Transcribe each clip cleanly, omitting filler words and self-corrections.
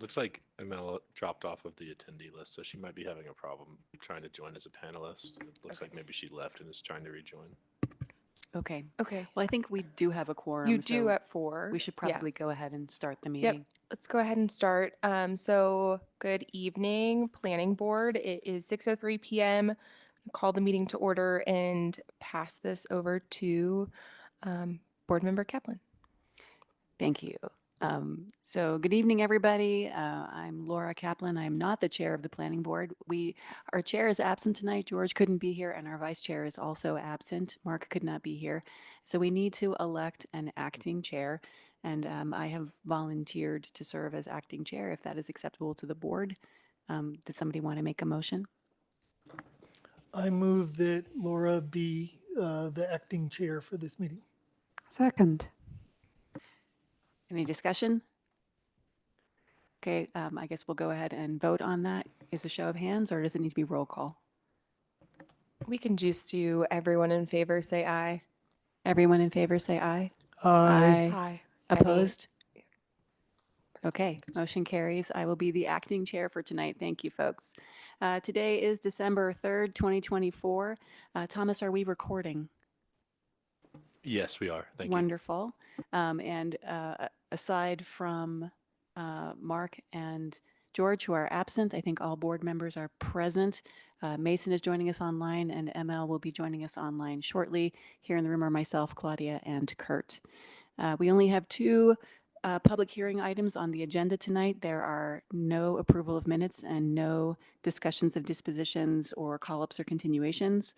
Looks like Amel dropped off of the attendee list, so she might be having a problem trying to join as a panelist. It looks Okay. like maybe she left and is trying to rejoin. Okay. Okay. Well, I think we do have a You quorum, do so at 4. we should Yeah. probably go ahead and start the Yep. meeting. Let's go ahead and start. So good evening, Planning Board. It is 6:03 p.m. Call the meeting to order and pass this over to Board Member Kaplan. Thank you. So good evening, everybody. I'm Laura Kaplan. I'm not the chair of the planning board. Our chair is absent tonight. George couldn't be here, and our vice chair is also absent. Mark could not be here. So we need to elect an acting chair, and I have volunteered to serve as acting chair if that is acceptable to the board. Does somebody want to make a motion? I move that Laura be the acting chair for this meeting. Second. Any discussion? Okay, I guess we'll go ahead and vote on that. Is a show of hands, or does it need to be roll call? We can just do everyone in favor, say aye. Everyone in favor, say aye. Aye. Aye. Opposed? Okay, motion carries. I will be the acting chair for tonight. Thank you, folks. Today is December 3rd, 2024. Thomas, are we recording? Yes, we are. Thank you. Wonderful. And aside from Mark and George, who are absent, I think all board members are present. Mason is joining us online, and ML will be joining us online shortly. Here in the room are myself, Claudia, and Kurt. We only have two public hearing items on the agenda tonight. There are no approval of minutes and no discussions of dispositions or call-ups or continuations.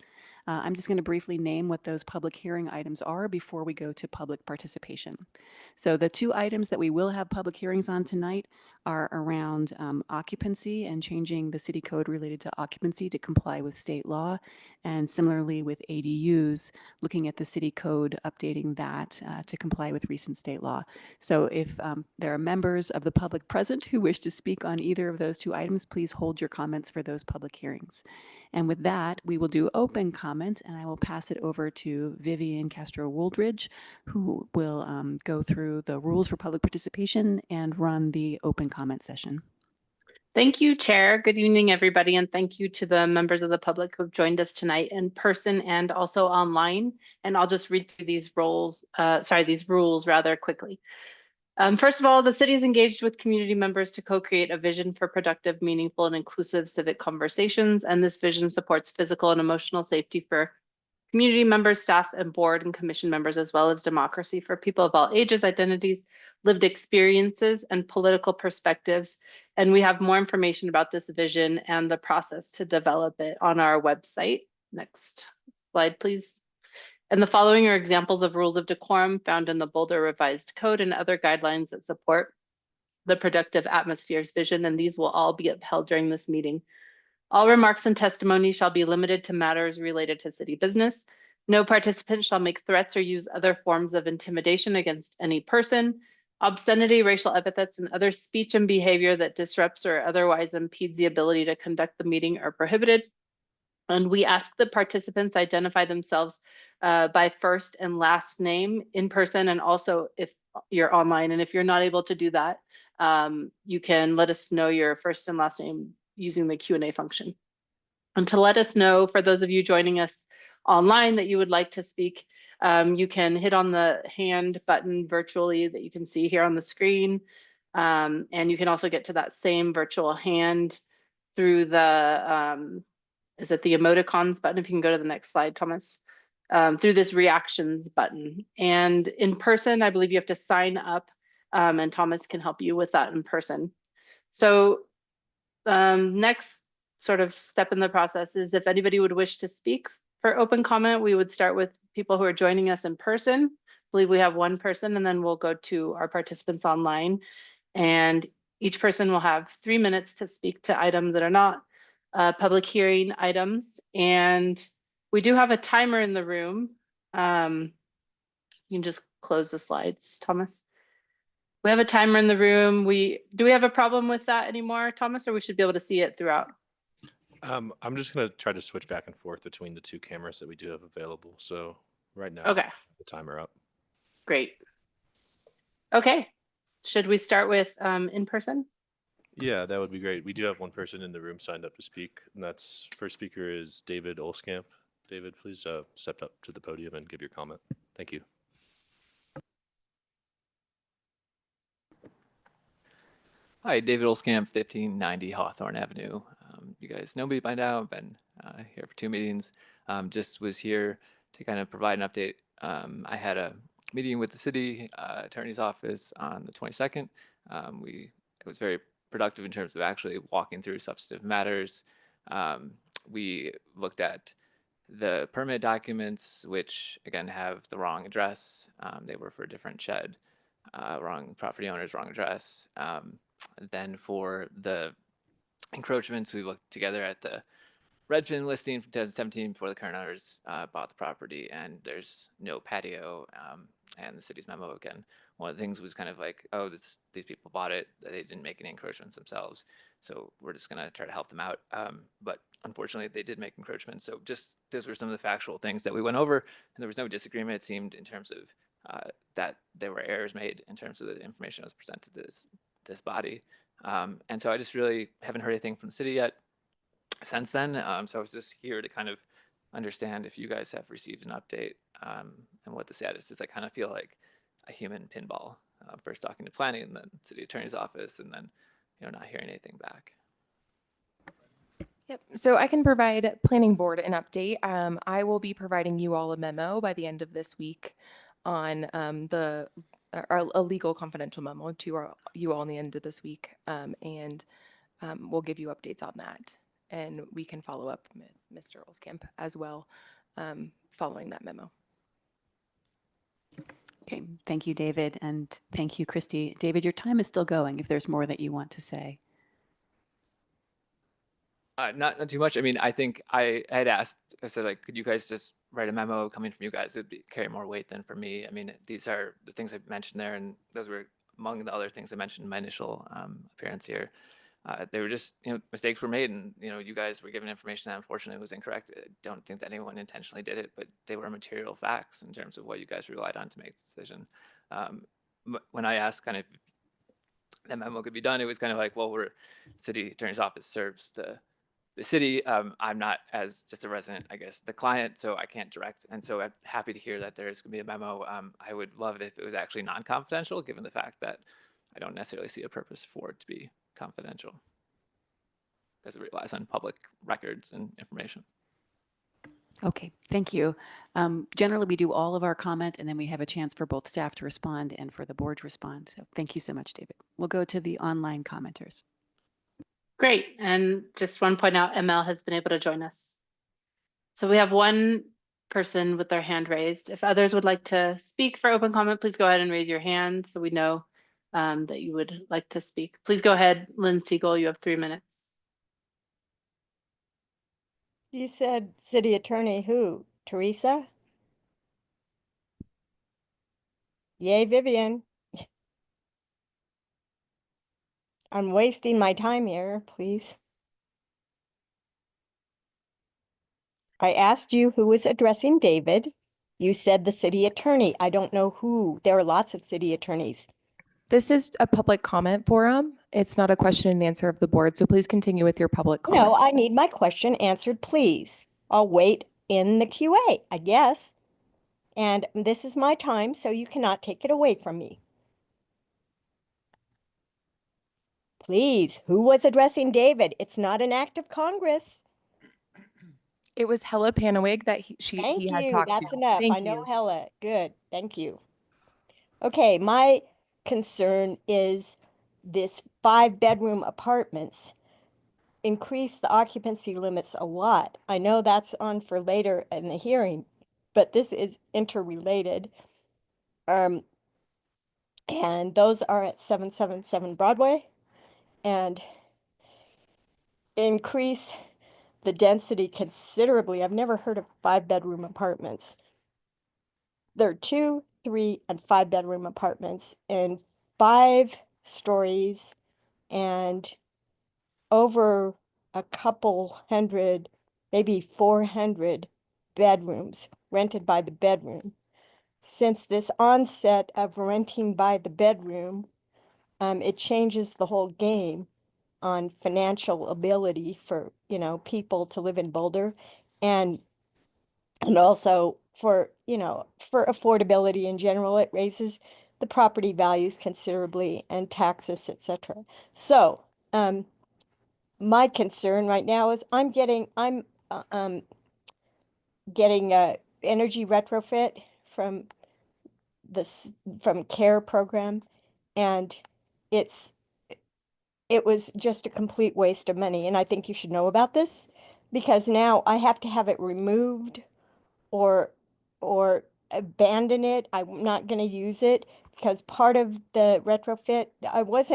I'm just going to briefly name what those public hearing items are before we go to public participation. So the two items that we will have public hearings on tonight are around occupancy and changing the city code related to occupancy to comply with state law, and similarly with ADUs, looking at the city code, updating that to comply with recent state law. So if there are members of the public present who wish to speak on either of those two items, please hold your comments for those public hearings. And with that, we will do open comment, and I will pass it over to Vivian Castro-Wooldridge, who will go through the rules for public participation and run the open comment session. Thank you, Chair. Good evening, everybody, and thank you to the members of the public who have joined us tonight in person and also online. And I'll just read through these rules rather quickly. First of all, the city is engaged with community members to co-create a vision for productive, meaningful, and inclusive civic conversations. And this vision supports physical and emotional safety for community members, staff, and board and commission members, as well as democracy for people of all ages, identities, lived experiences, and political perspectives. And we have more information about this vision and the process to develop it on our website. Next slide, please. And the following are examples of rules of decorum found in the Boulder Revised Code and other guidelines that support the productive atmospheres vision, and these will all be upheld during this meeting. All remarks and testimony shall be limited to matters related to city business. No participant shall make threats or use other forms of intimidation against any person. Obscenity, racial epithets, and other speech and behavior that disrupts or otherwise impedes the ability to conduct the meeting are prohibited. And we ask that participants identify themselves by first and last name in person, and also if you're online. And if you're not able to do that, you can let us know your first and last name using the Q&A function. And to let us know, for those of you joining us online, that you would like to speak, you can hit on the hand button virtually that you can see here on the screen. And you can also get to that same virtual hand through the, is it the emoticons button? If you can go to the next slide, Thomas, through this reactions button. And in person, I believe you have to sign up, and Thomas can help you with that in person. So next sort of step in the process is if anybody would wish to speak for open comment, we would start with people who are joining us in person. I believe we have one person, and then we'll go to our participants online. And each person will have 3 minutes to speak to items that are not public hearing items. And we do have a timer in the room. You can just close the slides, Thomas. We have a timer in the room. Do we have a problem with that anymore, Thomas, or we should be able to see it throughout? I'm just going to try to switch back and forth between the two cameras that we do have available. So right now, okay, the timer up. Great. Okay, should we start with in person? Yeah, that would be great. We do have one person in the room signed up to speak, and that's first speaker is David Olskamp. David, please step up to the podium and give your comment. Thank you. Hi, David Olskamp, 1590 Hawthorne Avenue. You guys know me by now. I've been here for 2 meetings. Just was here to kind of provide an update. I had a meeting with the city attorney's office on the 22nd. It was very productive in terms of actually walking through substantive matters. We looked at the permit documents, which again have the wrong address. They were for a different shed, wrong property owners, wrong address. Then for the encroachments, we looked together at the Redfin listing from 2017 before the current owners bought the property, and there's no patio. And the city's memo again, one of the things was kind of like, oh, these people bought it, they didn't make any encroachments themselves, so we're just gonna try to help them out. But unfortunately, they did make encroachments. So just those were some of the factual things that we went over, and there was no disagreement. It seemed in terms of that there were errors made in terms of the information that was presented to this body. And so I just really haven't heard anything from the city yet since then. So I was just here to kind of understand if you guys have received an update and what the status is. I kind of feel like a human pinball, first talking to planning and then city attorney's office, and then not hearing anything back. Yep. So I can provide planning board an update. I will be providing you all a memo by the end of this week on a legal confidential memo to you all in the end of this week, and we'll give you updates on that, and we can follow up with Mr. Olskamp as well following that memo. Okay, thank you, David, and thank you, Christy. David, your time is still going if there's more that you want to say. Not too much. I mean, I think I had asked, I said, like, could you guys just write a memo coming from you guys? It would carry more weight than for me. I mean, these are the things I mentioned there, and those were among the other things I mentioned in my initial appearance here. They were just, mistakes were made, and, you guys were given information that unfortunately was incorrect. I don't think that anyone intentionally did it, but they were material facts in terms of what you guys relied on to make the decision. When I asked kind of if that memo could be done, it was kind of like, well, city attorney's office serves the city. I'm not, as just a resident, I guess, the client, so I can't direct. And so I'm happy to hear that there's going to be a memo. I would love it if it was actually non-confidential, given the fact that I don't necessarily see a purpose for it to be confidential, because it relies on public records and information. Okay, thank you. Generally, we do all of our comment, and then we have a chance for both staff to respond and for the board to respond. So thank you so much, David. We'll go to the online commenters. Great. And just want to point out, ML has been able to join us. So we have one person with their hand raised. If others would like to speak for open comment, please go ahead and raise your hand so we know that you would like to speak. Please go ahead, Lynn Siegel, you have 3 minutes. You said city attorney who? Teresa? Yay, Vivian. I'm wasting my time here, please. I asked you who was addressing David. You said the city attorney. I don't know who. There are lots of city attorneys. This is a public comment forum. It's not a question and answer of the board, so please continue with your public comment. No, I need my question answered, please. I'll wait in the QA, I guess. And this is my time, so you cannot take it away from me. Please, who was addressing David? It's not an act of Congress. It was Hella Panawig that Thank he had you. talked That's to. enough. Thank I know you. Hella. Good. Thank you. Okay, my concern is this 5-bedroom apartments increase the occupancy limits a lot. I know that's on for later in the hearing, but this is interrelated. And those are at 777 Broadway, and increase the density considerably. I've never heard of 5-bedroom apartments. There are 2, 3, and 5-bedroom apartments in 5 stories and over a couple hundred, maybe 400 bedrooms rented by the bedroom. Since this onset of renting by the bedroom, it changes the whole game. on financial ability for, people to live in Boulder, and also for, for affordability in general. It raises the property values considerably and taxes, etc. So, my concern right now is I'm getting a energy retrofit from from CARE program, and it's it was just a complete waste of money. And I think you should know about this, because now I have to have it removed or abandon it. I'm not going to use it because part of the retrofit, I was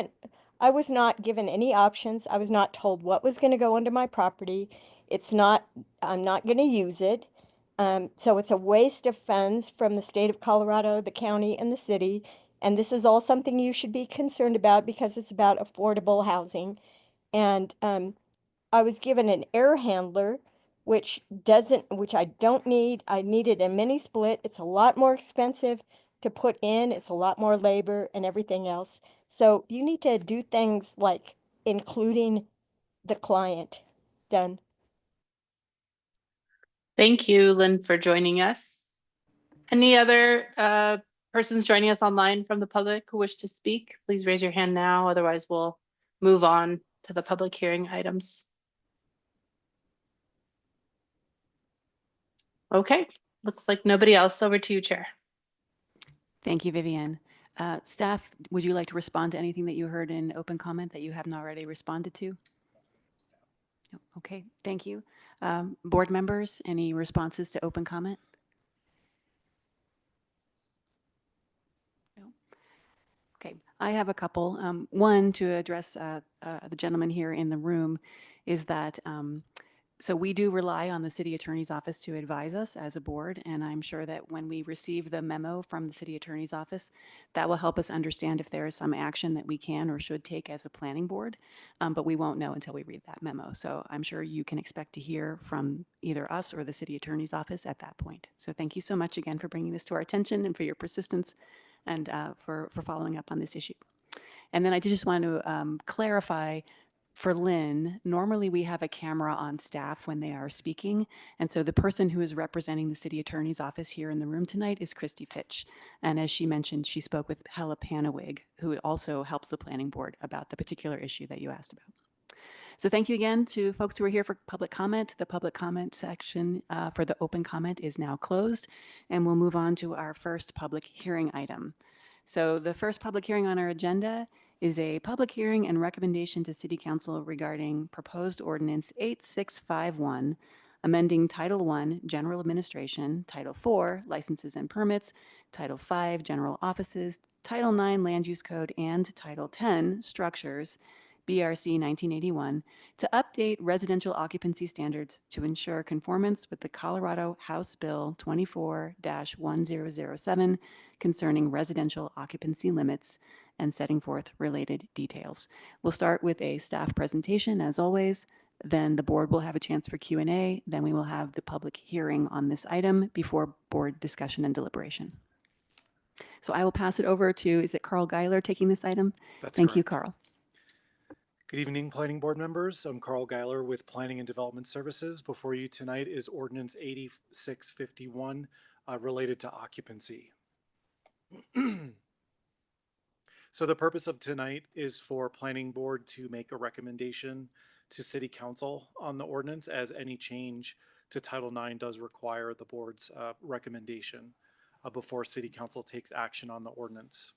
not given any options. I was not told what was going to go onto my property. I'm not going to use it. So it's a waste of funds from the state of Colorado, the county, and the city. And this is all something you should be concerned about because it's about affordable housing. And I was given an air handler, which I don't need. I needed a mini split. It's a lot more expensive to put in. It's a lot more labor and everything else. So you need to do things like including the client. Done. Thank you, Lynn, for joining us. Any other persons joining us online from the public who wish to speak? Please raise your hand now. Otherwise, we'll move on to the public hearing items. Okay, looks like nobody else. Over to you, Chair. Thank you, Vivian. Staff, would you like to respond to anything that you heard in open comment that you haven't already responded to? No. Okay, thank you. Board members, any responses to open comment? No. Okay, I have a couple. One, to address the gentleman here in the room, is that so we do rely on the city attorney's office to advise us as a board, and I'm sure that when we receive the memo from the city attorney's office, that will help us understand if there is some action that we can or should take as a planning board, but we won't know until we read that memo. So I'm sure you can expect to hear from either us or the city attorney's office at that point. So thank you so much again for bringing this to our attention and for your persistence and for following up on this issue. And then I just want to clarify for Lynn, normally we have a camera on staff when they are speaking. And so the person who is representing the city attorney's office here in the room tonight is Christy Fitch. And as she mentioned, she spoke with Hella Panawig, who also helps the planning board about the particular issue that you asked about. So thank you again to folks who are here for public comment. The public comment section for the open comment is now closed, and we'll move on to our first public hearing item. So the first public hearing on our agenda is a public hearing and recommendation to City Council regarding proposed ordinance 8651, amending Title I, General Administration, Title IV, Licenses and Permits, Title V, General Offices, Title IX, Land Use Code, and Title X, Structures, BRC 1981, to update residential occupancy standards to ensure conformance with the Colorado House Bill 24-1007 concerning residential occupancy limits and setting forth related details. We'll start with a staff presentation, as always. Then the board will have a chance for Q&A. Then we will have the public hearing on this item before board discussion and deliberation. So I will pass it over to, is it Carl Geiler taking this item? That's Thank you, correct. Carl. Good evening, Planning Board members. I'm Carl Geiler with Planning and Development Services. Before you tonight is Ordinance 8651 related to occupancy. So the purpose of tonight is for Planning Board to make a recommendation to City Council on the ordinance, as any change to Title IX does require the board's recommendation before City Council takes action on the ordinance.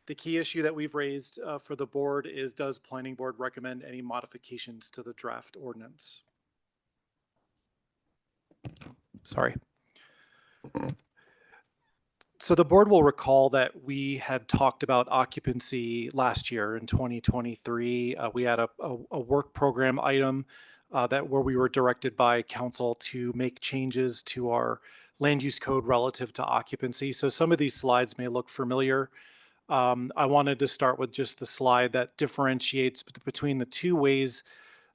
The key issue that we've raised for the board is, does Planning Board recommend any modifications to the draft ordinance? Sorry. So the board will recall that we had talked about occupancy last year in 2023. We had a work program item where we were directed by council to make changes to our land use code relative to occupancy. So some of these slides may look familiar. I wanted to start with just the slide that differentiates between the two ways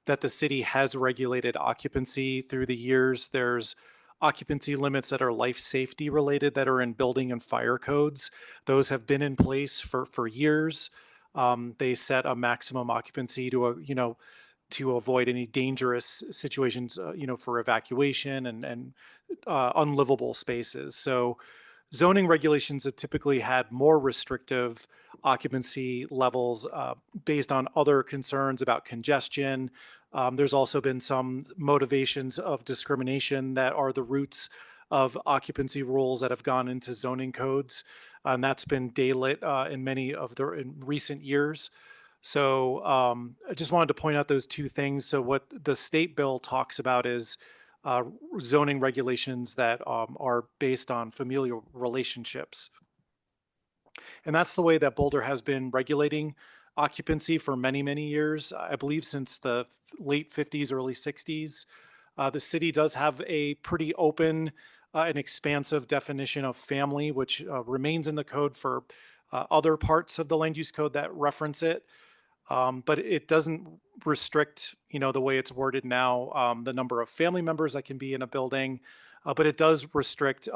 that the city has regulated occupancy through the years. There's occupancy limits that are life safety related that are in building and fire codes. Those have been in place for years. They set a maximum occupancy to avoid any dangerous situations, for evacuation and unlivable spaces. So zoning regulations have typically had more restrictive occupancy levels based on other concerns about congestion. There's also been some motivations of discrimination that are the roots of occupancy rules that have gone into zoning codes. And that's been daylit in recent years. So I just wanted to point out those two things. So what the state bill talks about is zoning regulations that are based on familial relationships. And that's the way that Boulder has been regulating occupancy for many, many years. I believe since the late 50s, early 60s. The city does have a pretty open and expansive definition of family, which remains in the code for other parts of the land use code that reference it. But it doesn't restrict, the way it's worded now, the number of family members that can be in a building, but it does restrict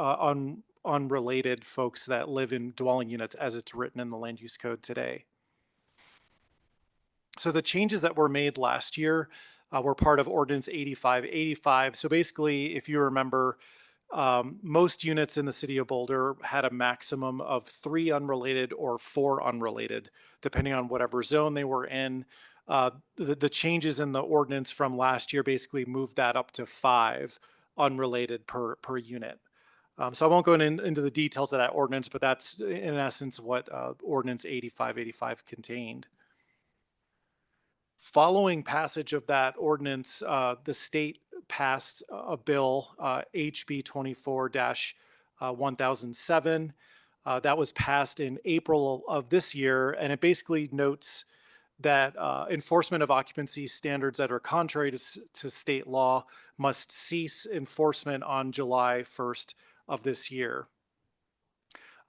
unrelated folks that live in dwelling units as it's written in the land use code today. So the changes that were made last year were part of Ordinance 8585. So basically, if you remember, most units in the city of Boulder had a maximum of 3 unrelated or 4 unrelated, depending on whatever zone they were in. The changes in the ordinance from last year basically moved that up to 5 unrelated per unit. So I won't go into the details of that ordinance, but that's in essence what Ordinance 8585 contained. Following passage of that ordinance, the state passed a bill, HB 24-1007. That was passed in April of this year, and it basically notes that enforcement of occupancy standards that are contrary to state law must cease enforcement on July 1st of this year.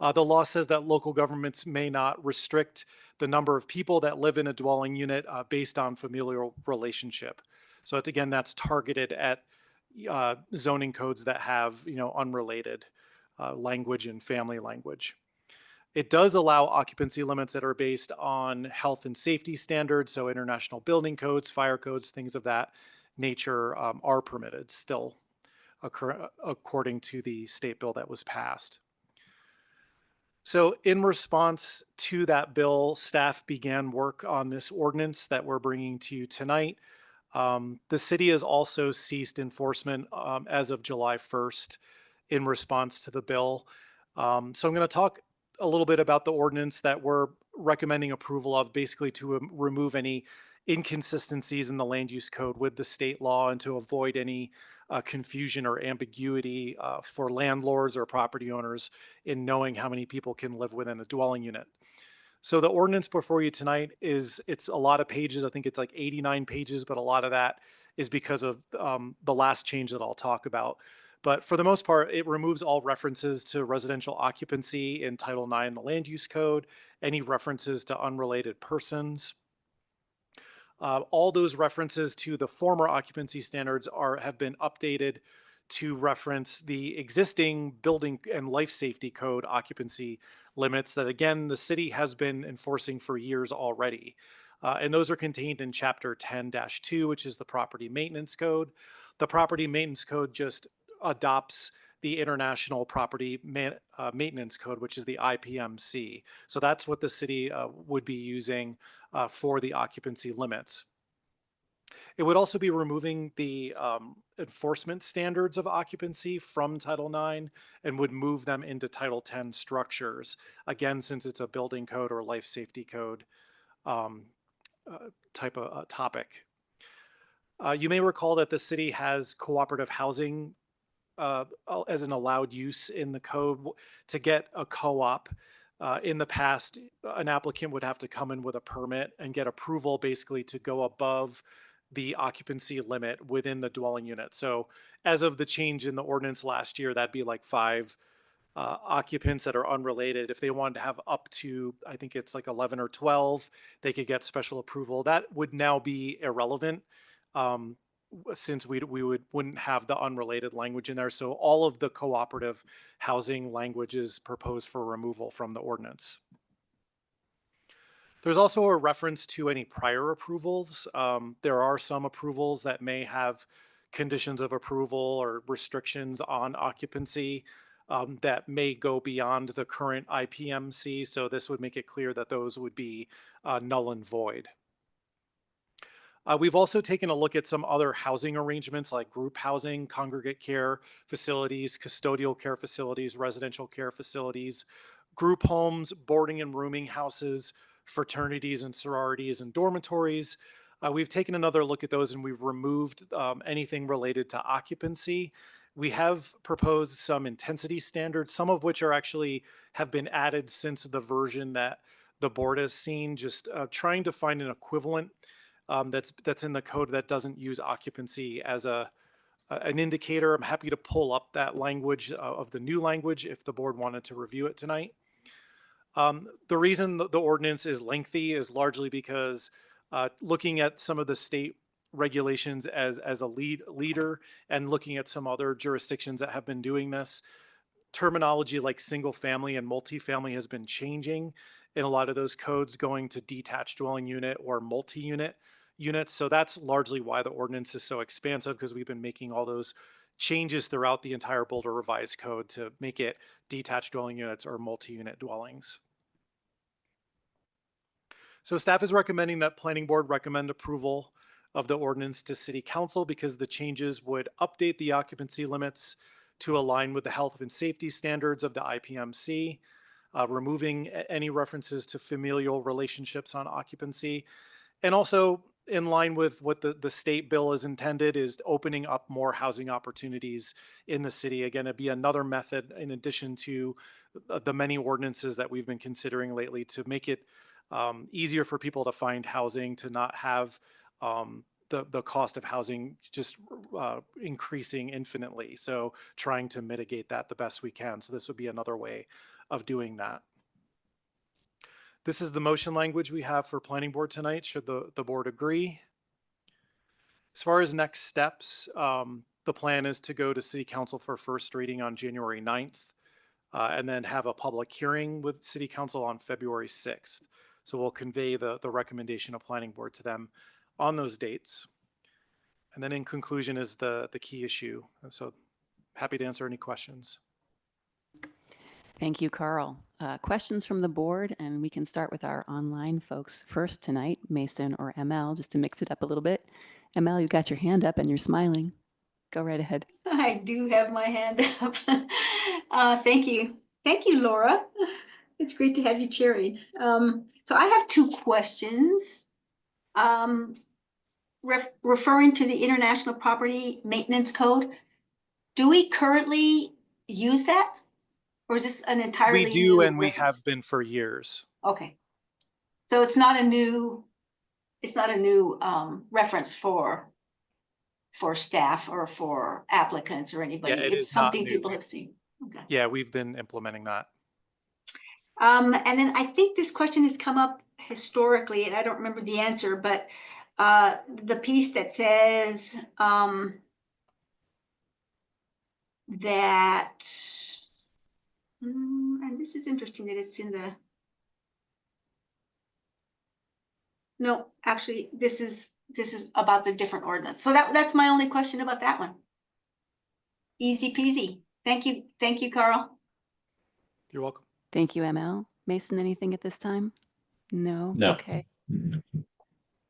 The law says that local governments may not restrict the number of people that live in a dwelling unit based on familial relationship. So that's targeted at zoning codes that have, unrelated language and family language. It does allow occupancy limits that are based on health and safety standards. So international building codes, fire codes, things of that nature are permitted still according to the state bill that was passed. So in response to that bill, staff began work on this ordinance that we're bringing to you tonight. The city has also ceased enforcement as of July 1st in response to the bill. So I'm going to talk a little bit about the ordinance that we're recommending approval of, basically to remove any inconsistencies in the land use code with the state law and to avoid any confusion or ambiguity for landlords or property owners in knowing how many people can live within a dwelling unit. So the ordinance before you tonight it's a lot of pages. I think it's like 89 pages, but a lot of that is because of the last change that I'll talk about. But for the most part, it removes all references to residential occupancy in Title IX in the Land Use Code, any references to unrelated persons. All those references to the former occupancy standards have been updated to reference the existing building and life safety code occupancy limits that, again, the city has been enforcing for years already. And those are contained in Chapter 10-2, which is the Property Maintenance Code. The Property Maintenance Code just adopts the International Property Maintenance Code, which is the IPMC. So that's what the city would be using for the occupancy limits. It would also be removing the enforcement standards of occupancy from Title IX and would move them into Title 10 structures, again, since it's a building code or life safety code type of topic. You may recall that the city has cooperative housing as an allowed use in the code. To get a co-op, in the past, an applicant would have to come in with a permit and get approval basically to go above the occupancy limit within the dwelling unit. So as of the change in the ordinance last year, that'd be like 5 occupants that are unrelated. If they wanted to have up to, I think it's like 11 or 12, they could get special approval. That would now be irrelevant since we wouldn't have the unrelated language in there. So all of the cooperative housing language is proposed for removal from the ordinance. There's also a reference to any prior approvals. There are some approvals that may have conditions of approval or restrictions on occupancy that may go beyond the current IPMC. So this would make it clear that those would be null and void. We've also taken a look at some other housing arrangements like group housing, congregate care facilities, custodial care facilities, residential care facilities, group homes, boarding and rooming houses, fraternities and sororities, and dormitories. We've taken another look at those and we've removed anything related to occupancy. We have proposed some intensity standards, some of which are actually have been added since the version that the board has seen, just trying to find an equivalent that's in the code that doesn't use occupancy as an indicator. I'm happy to pull up that language of the new language if the board wanted to review it tonight. The reason the ordinance is lengthy is largely because looking at some of the state regulations as a leader and looking at some other jurisdictions that have been doing this, terminology like single family and multifamily has been changing in a lot of those codes, going to detached dwelling unit or multi-unit units. So that's largely why the ordinance is so expansive, because we've been making all those changes throughout the entire Boulder Revised Code to make it detached dwelling units or multi-unit dwellings. So staff is recommending that Planning Board recommend approval of the ordinance to City Council because the changes would update the occupancy limits to align with the health and safety standards of the IPMC, removing any references to familial relationships on occupancy, and also in line with what the state bill is intended, is opening up more housing opportunities in the city. Again, it'd be another method in addition to the many ordinances that we've been considering lately to make it easier for people to find housing, to not have the cost of housing just increasing infinitely. So trying to mitigate that the best we can. So this would be another way of doing that. This is the motion language we have for Planning Board tonight, should the board agree. As far as next steps, the plan is to go to City Council for first reading on January 9th, and then have a public hearing with City Council on February 6th. So we'll convey the recommendation of Planning Board to them on those dates. And then in conclusion is the key issue. So happy to answer any questions. Thank you, Carl. Questions from the board, and we can start with our online folks first tonight, Mason or ML, just to mix it up a little bit. ML, you've got your hand up and you're smiling. Go right ahead. I do have my hand up. Thank you. Thank you, Laura. It's great to have you chairing. So I have two questions. Referring to the International Property Maintenance Code, do we currently use that? Or is this an entirely We do, new and we reference? have been for years. Okay. So it's not a new reference for staff or for applicants or anybody. Yeah, it It's is not something new. people have seen. Okay. Yeah, we've been implementing that. And then I think this question has come up historically, and I don't remember the answer, but the piece that says that, and this is interesting that it's in the, no, actually, this is about the different ordinance. So that's my only question about that one. Easy peasy. Thank you, Carl. You're welcome. Thank you, ML. Mason, anything at this time? No? No. Okay.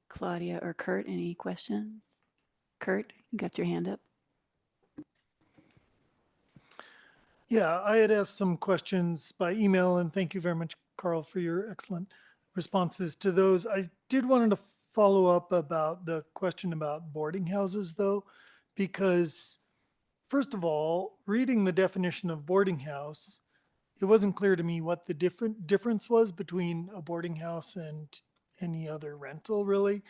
Claudia or Kurt, any questions? Kurt, you got your hand up. Yeah, I had asked some questions by email, and thank you very much, Carl, for your excellent responses to those. I did want to follow up about the question about boarding houses, though, because first of all, reading the definition of boarding house, it wasn't clear to me what the difference was between a boarding house and any other rental, really.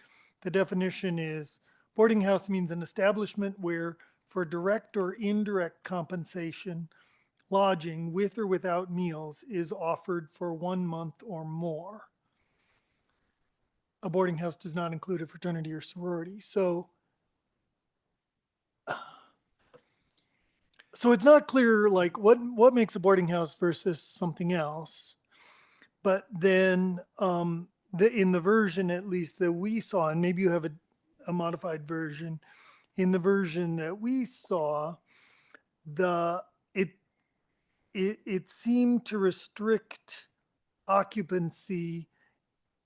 The definition is boarding house means an establishment where, for direct or indirect compensation, lodging with or without meals is offered for 1 month or more. A boarding house does not include a fraternity or sorority. So it's not clear, like, what makes a boarding house versus something else. But then in the version at least that we saw, and maybe you have a modified version, in the version that we saw, the it seemed to restrict occupancy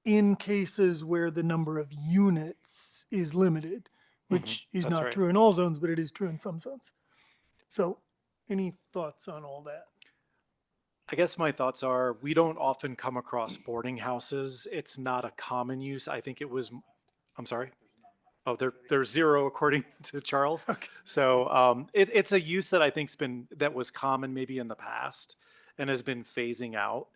in cases where the number of units is limited, which is that's not right. true in all zones, but it is true in some zones. So any thoughts on all that? I guess my thoughts are we don't often come across boarding houses. It's not a common use. I think it was, I'm sorry. Oh, there's zero according to Charles. Okay. So it's a use that I think's that was common maybe in the past and has been phasing out.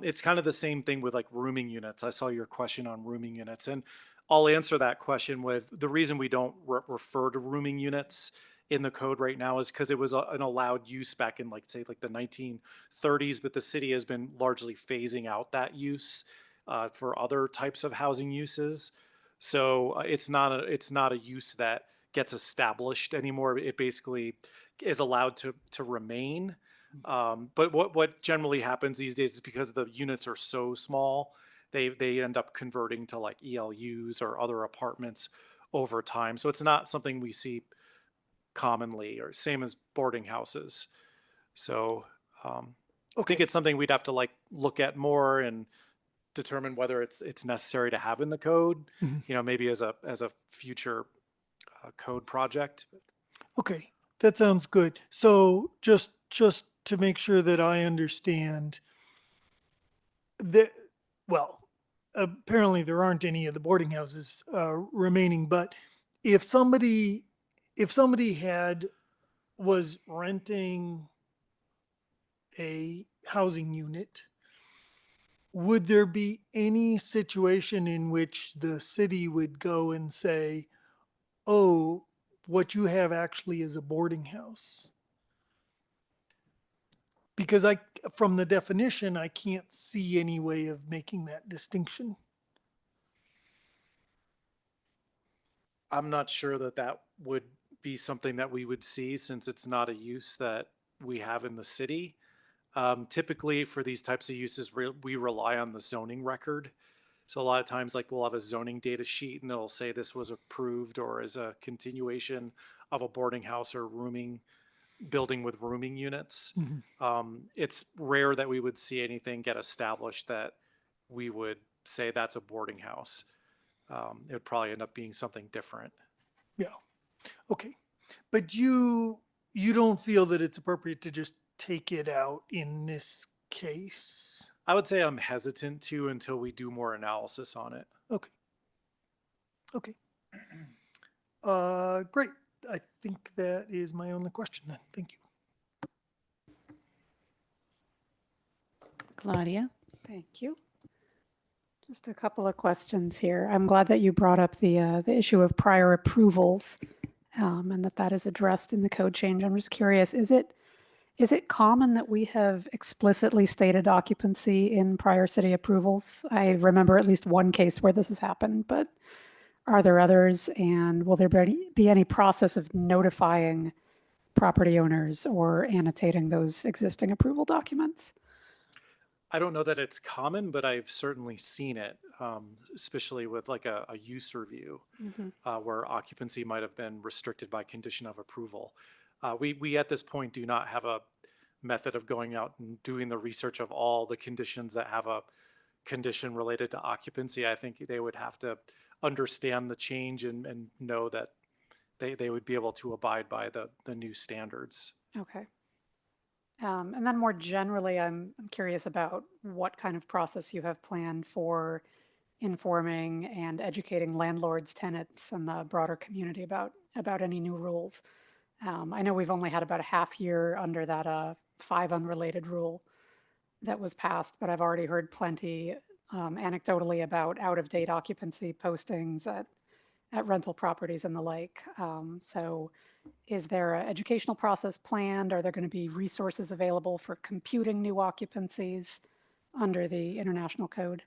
It's kind of the same thing with like rooming units. I saw your question on rooming units, and I'll answer that question with the reason we don't refer to rooming units in the code right now is because it was an allowed use back in like say like the 1930s, but the city has been largely phasing out that use for other types of housing uses. So it's not a use that gets established anymore. It basically is allowed to remain. But what generally happens these days is because the units are so small, they end up converting to like ELUs or other apartments over time. So it's not something we see commonly, or same as boarding houses. So I think Okay. it's something we'd have to like look at more and determine whether it's necessary to have in the code. Mhm. You know, maybe as a future code project. Okay, that sounds good. So just to make sure that I understand that, well, apparently there aren't any of the boarding houses remaining, but if somebody was renting a housing unit, would there be any situation in which the city would go and say, oh, what you have actually is a boarding house? Because from the definition, I can't see any way of making that distinction. I'm not sure that would be something that we would see since it's not a use that we have in the city. Typically for these types of uses, we rely on the zoning record. So a lot of times like we'll have a zoning data sheet and it'll say this was approved or is a continuation of a boarding house or building with rooming units. It's rare that we would see anything get established that we would say that's a boarding house. It would probably end up being something different. Yeah. Okay. But you don't feel that it's appropriate to just take it out in this case? I would say I'm hesitant to until we do more analysis on it. Okay. Okay. Great. I think that is my only question then. Thank you. Claudia? Thank you. Just a couple of questions here. I'm glad that you brought up the issue of prior approvals and that is addressed in the code change. I'm just curious, is it common that we have explicitly stated occupancy in prior city approvals? I remember at least one case where this has happened, but are there others? And will there be any process of notifying property owners or annotating those existing approval documents? I don't know that it's common, but I've certainly seen it, especially with like a use review where occupancy might have been restricted by condition of approval. We at this point do not have a method of going out and doing the research of all the conditions that have a condition related to occupancy. I think they would have to understand the change and know that they would be able to abide by the new standards. Okay. And then more generally, I'm curious about what kind of process you have planned for informing and educating landlords, tenants, and the broader community about any new rules. I know we've only had about a half year under that 5 unrelated rule that was passed, but I've already heard plenty anecdotally about out-of-date occupancy postings at rental properties and the like. So is there an educational process planned? Are there going to be resources available for computing new occupancies under the international code?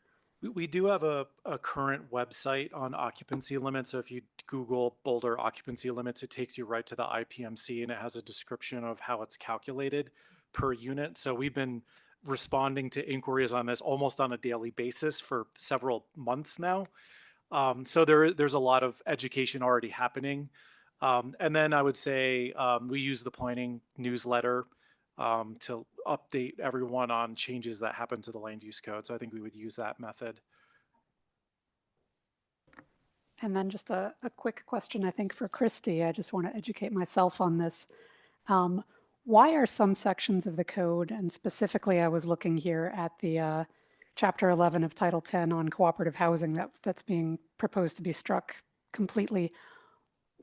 We do have a current website on occupancy limits. So if you Google Boulder occupancy limits, it takes you right to the IPMC and it has a description of how it's calculated per unit. So we've been responding to inquiries on this almost on a daily basis for several months now. So there's a lot of education already happening. And then I would say we use the planning newsletter to update everyone on changes that happen to the land use code. So I think we would use that method. And then just a quick question, I think, for Christy. I just want to educate myself on this. Why are some sections of the code, and specifically I was looking here at the Chapter 11 of Title 10 on cooperative housing that's being proposed to be struck completely.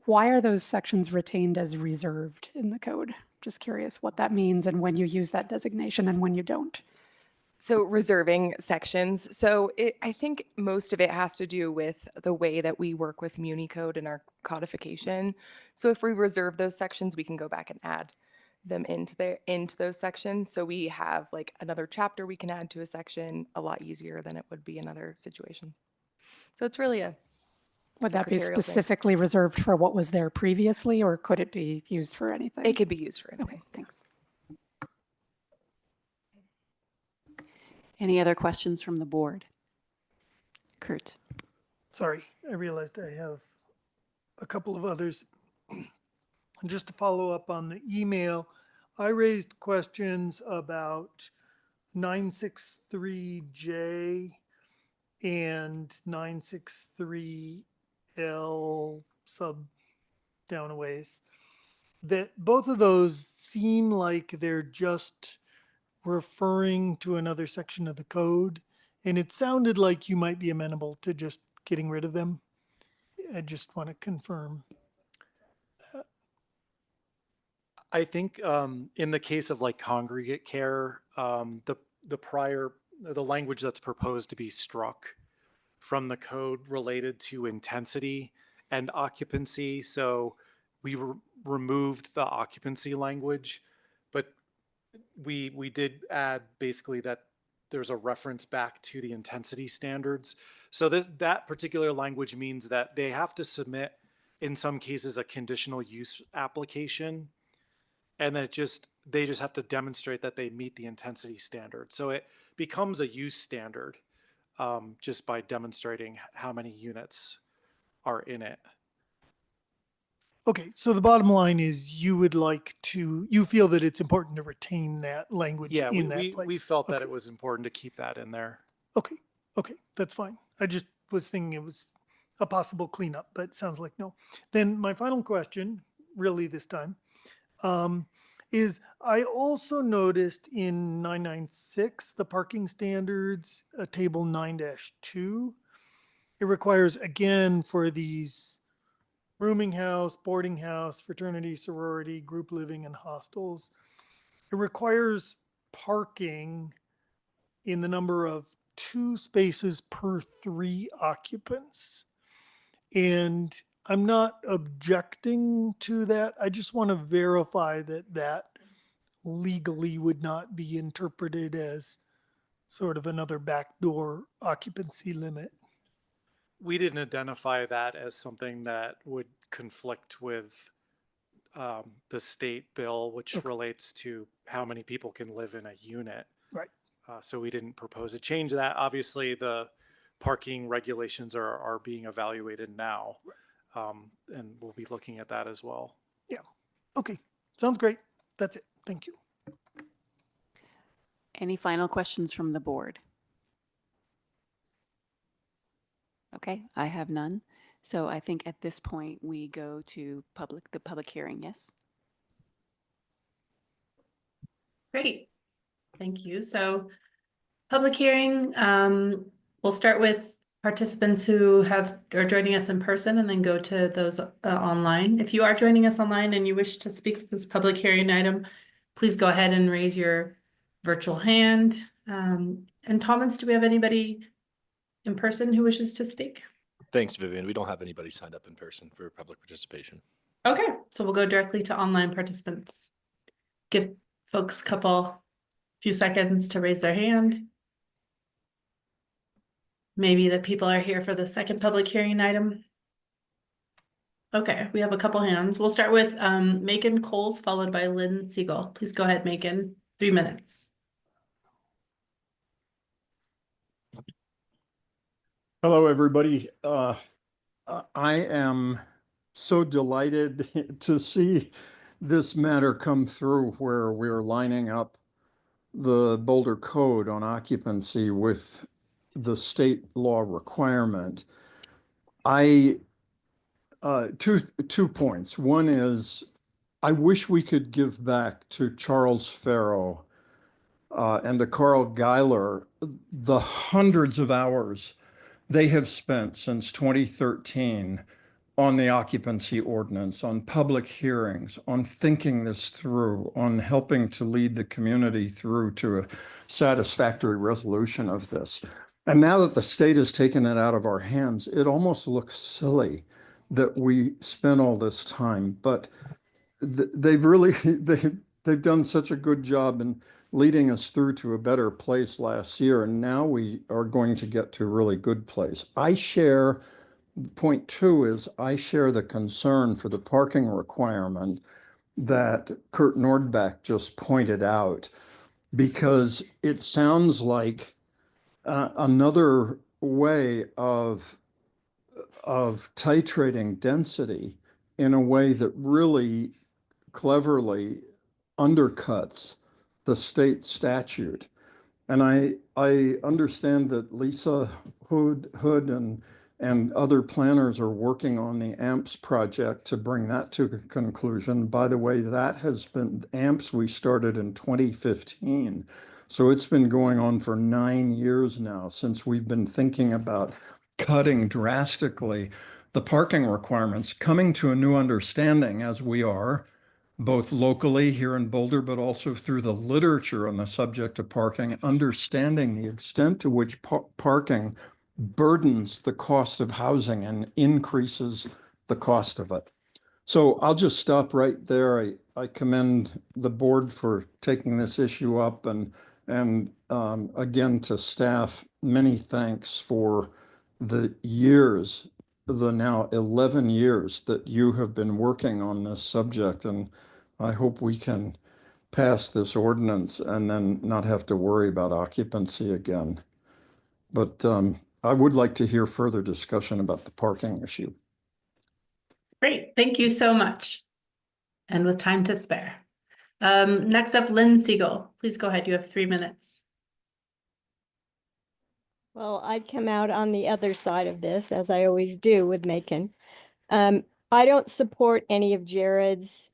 Why are those sections retained as reserved in the code? Just curious what that means and when you use that designation and when you don't. So reserving sections. So I think most of it has to do with the way that we work with Muni Code and our codification. So if we reserve those sections, we can go back and add them into those sections. So we have like another chapter we can add to a section a lot easier than it would be in other situations. So it's really a Would that be secretarial thing. specifically reserved for what was there previously, or could it be used for anything? It could be used for anything. Okay, thanks. Any other questions from the board? Kurt. Sorry, I realized I have a couple of others. And just to follow up on the email, I raised questions about 963J and 963L sub down a ways. That both of those seem like they're just referring to another section of the code, and it sounded like you might be amenable to just getting rid of them. I just want to confirm that. I think in the case of like congregate care, the language that's proposed to be struck from the code related to intensity and occupancy. So we removed the occupancy language, but we did add basically that there's a reference back to the intensity standards. So that particular language means that they have to submit, in some cases, a conditional use application, and then they just have to demonstrate that they meet the intensity standard. So it becomes a use standard just by demonstrating how many units are in it. Okay, so the bottom line is you feel that it's important to retain that language in that place. We felt that Okay. it was important to keep that in there. Okay, that's fine. I just was thinking it was a possible cleanup, but it sounds like no. Then my final question, really this time, is I also noticed in 996, the parking standards, table 9-2, it requires, again, for these rooming house, boarding house, fraternity, sorority, group living, and hostels, it requires parking in the number of 2 spaces per 3 occupants. And I'm not objecting to that. I just want to verify that legally would not be interpreted as sort of another backdoor occupancy limit. We didn't identify that as something that would conflict with the state bill, which Okay. relates to how many people can live in a unit. Right. So we didn't propose a change to that. Obviously, the parking regulations are being evaluated now, and we'll be looking at that as well. Yeah. Okay. Sounds great. That's it. Thank you. Any final questions from the board? Okay, I have none. So I think at this point we go to the public hearing. Yes. Great. Thank you. So public hearing, we'll start with participants who are joining us in person and then go to those online. If you are joining us online and you wish to speak for this public hearing item, please go ahead and raise your virtual hand. And Thomas, do we have anybody in person who wishes to speak? Thanks, Vivian. We don't have anybody signed up in person for public participation. Okay, so we'll go directly to online participants. Give folks a few seconds to raise their hand. Maybe the people are here for the second public hearing item. Okay, we have a couple hands. We'll start with Macon Coles, followed by Lynn Siegel. Please go ahead, Macon. 3 minutes. Hello, everybody. I am so delighted to see this matter come through where we're lining up the Boulder Code on occupancy with the state law requirement. Two points. One is I wish we could give back to Charles Farrow and to Carl Geiler the hundreds of hours they have spent since 2013 on the occupancy ordinance, on public hearings, on thinking this through, on helping to lead the community through to a satisfactory resolution of this. And now that the state has taken it out of our hands, it almost looks silly that we spent all this time, but they've really, they've done such a good job in leading us through to a better place last year. And now we are going to get to a really good place. Point two is I share the concern for the parking requirement that Kurt Nordbeck just pointed out, because it sounds like another way of titrating density in a way that really cleverly undercuts the state statute. And I understand that Lisa Hood and other planners are working on the AMPS project to bring that to a conclusion. By the way, that has been AMPS we started in 2015. So it's been going on for 9 years now since we've been thinking about cutting drastically the parking requirements, coming to a new understanding as we are, both locally here in Boulder, but also through the literature on the subject of parking, understanding the extent to which parking burdens the cost of housing and increases the cost of it. So I'll just stop right there. I commend the board for taking this issue up, and again to staff, many thanks for the years, the now 11 years that you have been working on this subject. And I hope we can pass this ordinance and then not have to worry about occupancy again. But I would like to hear further discussion about the parking issue. Great, thank you so much. And with time to spare. Next up, Lynn Siegel. Please go ahead, you have 3 minutes. Well, I'd come out on the other side of this, as I always do with Macon. I don't support any of Jared's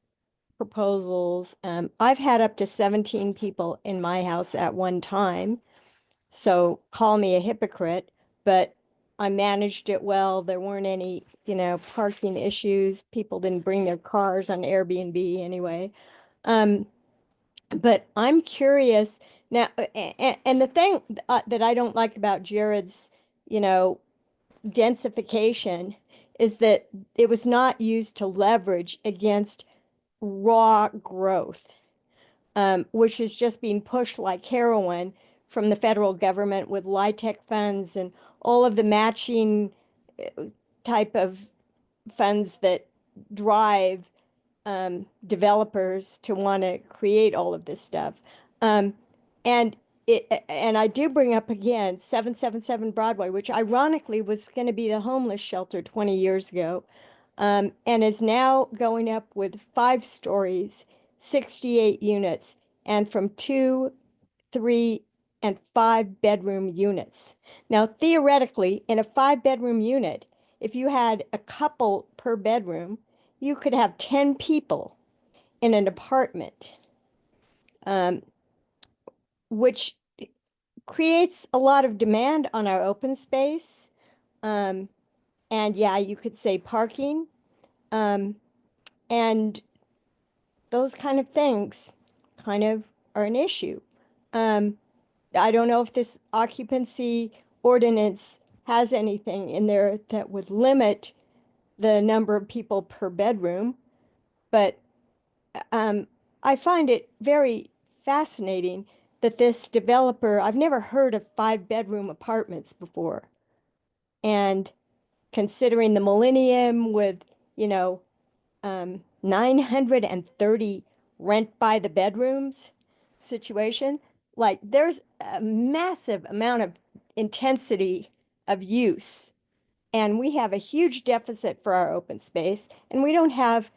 proposals. I've had up to 17 people in my house at one time, so call me a hypocrite, but I managed it well. There weren't any, parking issues. People didn't bring their cars on Airbnb anyway. But I'm curious now, and the thing that I don't like about Jared's, densification is that it was not used to leverage against raw growth, which is just being pushed like heroin from the federal government with LIHTC funds and all of the matching type of funds that drive developers to want to create all of this stuff. And I do bring up again 777 Broadway, which ironically was going to be the homeless shelter 20 years ago, and is now going up with 5 stories, 68 units, and from 2, 3, and 5 bedroom units. Now, theoretically, in a 5-bedroom unit, if you had a couple per bedroom, you could have 10 people in an apartment, which creates a lot of demand on our open space. And yeah, you could say parking, and those kind of things kind of are an issue. I don't know if this occupancy ordinance has anything in there that would limit the number of people per bedroom, but I find it very fascinating that this developer, I've never heard of 5-bedroom apartments before. And considering the millennium with, 930 rent by the bedrooms situation, like there's a massive amount of intensity of use. And we have a huge deficit for our open space, and we don't have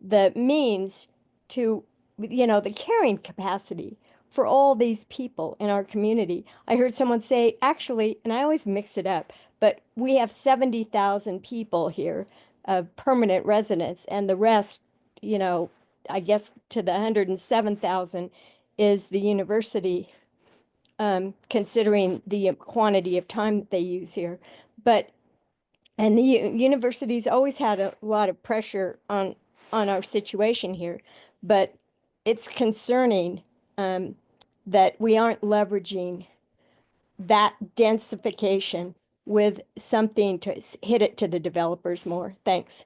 the means to, the carrying capacity for all these people in our community. I heard someone say, actually, and I always mix it up, but we have 70,000 people here of permanent residents, and the rest, I guess to the 107,000 is the university, considering the quantity of time that they use here. And the university's always had a lot of pressure on our situation here, but it's concerning that we aren't leveraging that densification with something to hit it to the developers more. Thanks.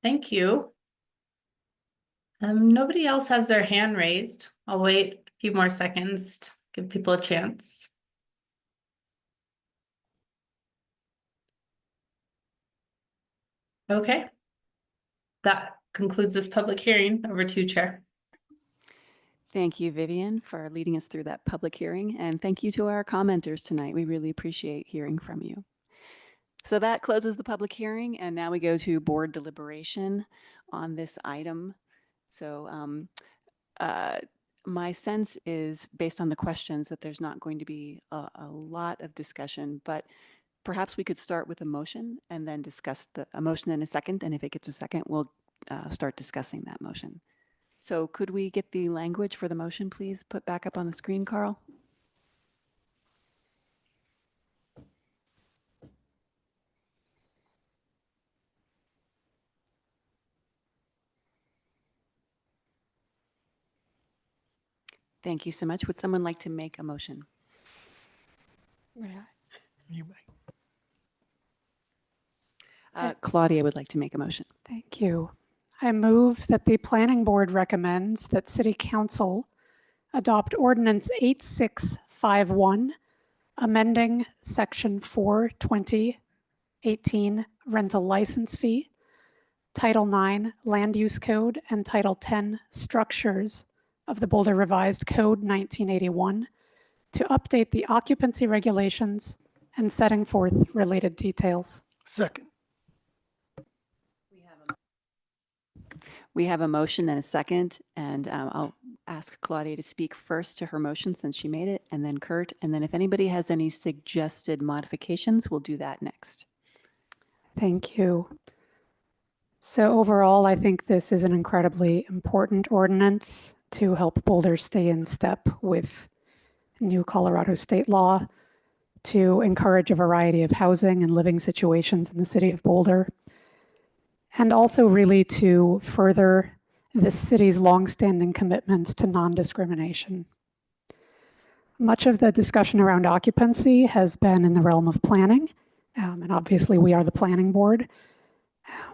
Thank you. Nobody else has their hand raised. I'll wait a few more seconds to give people a chance. Okay. That concludes this public hearing. Over to you, Chair. Thank you, Vivian, for leading us through that public hearing. And thank you to our commenters tonight. We really appreciate hearing from you. So that closes the public hearing. And now we go to board deliberation on this item. So my sense is, based on the questions, that there's not going to be a lot of discussion, but perhaps we could start with a motion and then discuss a motion in a second. And if it gets a second, we'll start discussing that motion. So could we get the language for the motion, please, put back up on the screen, Carl? Thank you so much. Would someone like to make a motion? You may. Claudia would like to make a motion. Thank you. I move that the planning board recommends that City Council adopt Ordinance 8651, amending Section 42018 rental license fee, Title 9 Land Use Code, and Title 10 Structures of the Boulder Revised Code 1981 to update the occupancy regulations and setting forth related details. Second. We have a motion and a second, and I'll ask Claudia to speak first to her motion since she made it, and then Kurt, and then if anybody has any suggested modifications, we'll do that next. Thank you. So overall, I think this is an incredibly important ordinance to help Boulder stay in step with new Colorado state law, to encourage a variety of housing and living situations in the city of Boulder, and also really to further the city's longstanding commitments to non-discrimination. Much of the discussion around occupancy has been in the realm of planning, and obviously we are the planning board.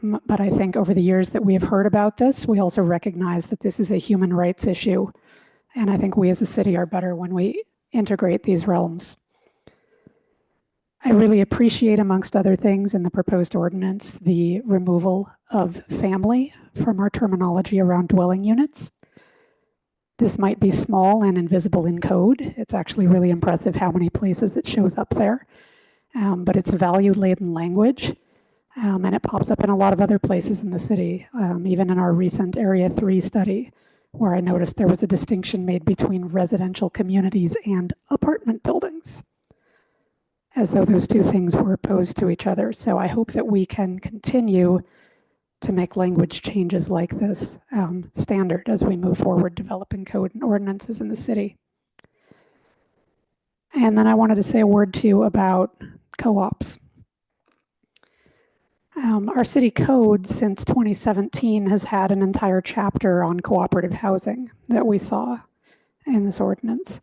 But I think over the years that we have heard about this, we also recognize that this is a human rights issue. And I think we as a city are better when we integrate these realms. I really appreciate, amongst other things, in the proposed ordinance, the removal of family from our terminology around dwelling units. This might be small and invisible in code. It's actually really impressive how many places it shows up there. But it's value-laden language, and it pops up in a lot of other places in the city, even in our recent Area 3 study, where I noticed there was a distinction made between residential communities and apartment buildings, as though those two things were opposed to each other. So I hope that we can continue to make language changes like this standard as we move forward developing code and ordinances in the city. And then I wanted to say a word too about co-ops. Our city code since 2017 has had an entire chapter on cooperative housing that we saw in this ordinance.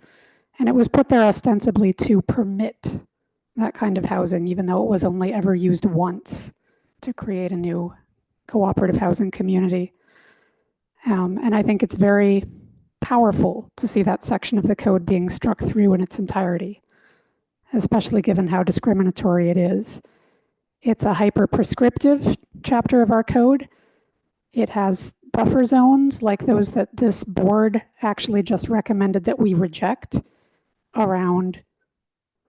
And it was put there ostensibly to permit that kind of housing, even though it was only ever used once to create a new cooperative housing community. And I think it's very powerful to see that section of the code being struck through in its entirety, especially given how discriminatory it is. It's a hyper-prescriptive chapter of our code. It has buffer zones like those that this board actually just recommended that we reject around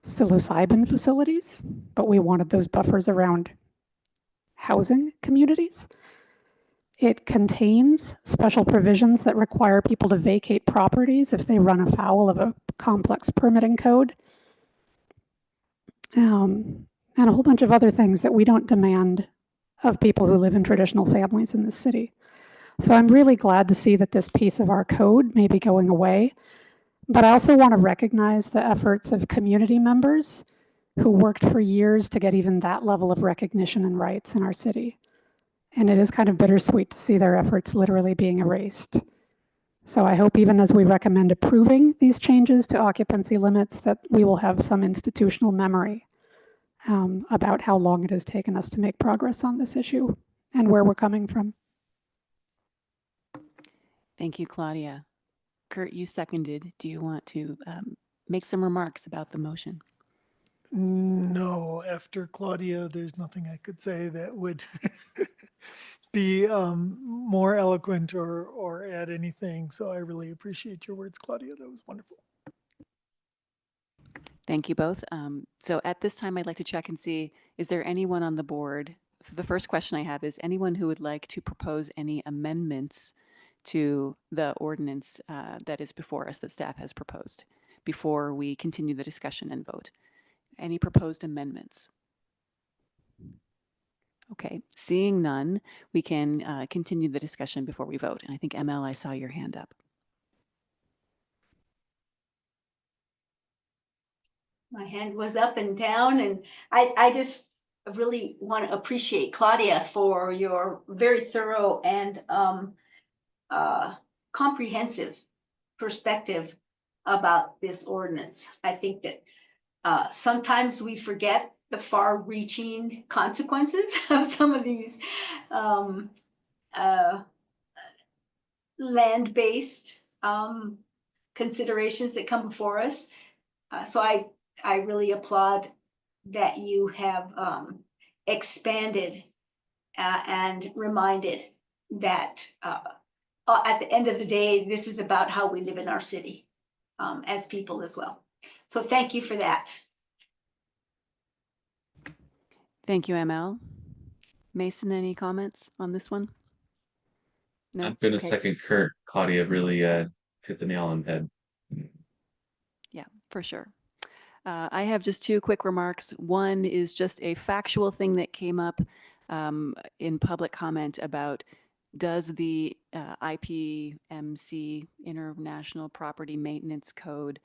psilocybin facilities, but we wanted those buffers around housing communities. It contains special provisions that require people to vacate properties if they run afoul of a complex permitting code. And a whole bunch of other things that we don't demand of people who live in traditional families in this city. So I'm really glad to see that this piece of our code may be going away. But I also want to recognize the efforts of community members who worked for years to get even that level of recognition and rights in our city. And it is kind of bittersweet to see their efforts literally being erased. So I hope even as we recommend approving these changes to occupancy limits, that we will have some institutional memory about how long it has taken us to make progress on this issue and where we're coming from. Thank you, Claudia. Kurt, you seconded. Do you want to make some remarks about the motion? No, after Claudia, there's nothing I could say that would be more eloquent or add anything. So I really appreciate your words, Claudia. That was wonderful. Thank you both. So at this time, I'd like to check and see, is there anyone on the board? The first question I have is anyone who would like to propose any amendments to the ordinance that is before us that staff has proposed before we continue the discussion and vote? Any proposed amendments? Okay, seeing none, we can continue the discussion before we vote. And I think ML, I saw your hand up. My hand was up and down, and I just really want to appreciate Claudia for your very thorough and comprehensive perspective about this ordinance. I think that sometimes we forget the far-reaching consequences of some of these land-based considerations that come before us. So I really applaud that you have expanded and reminded that at the end of the day, this is about how we live in our city as people as well. So thank you for that. Thank you, ML. Mason, any comments on this one? No? I'm going to Okay. second Kurt. Claudia really hit the nail on the head. Yeah, for sure. I have just two quick remarks. One is just a factual thing that came up in public comment about, does the IPMC, International Property Maintenance Code,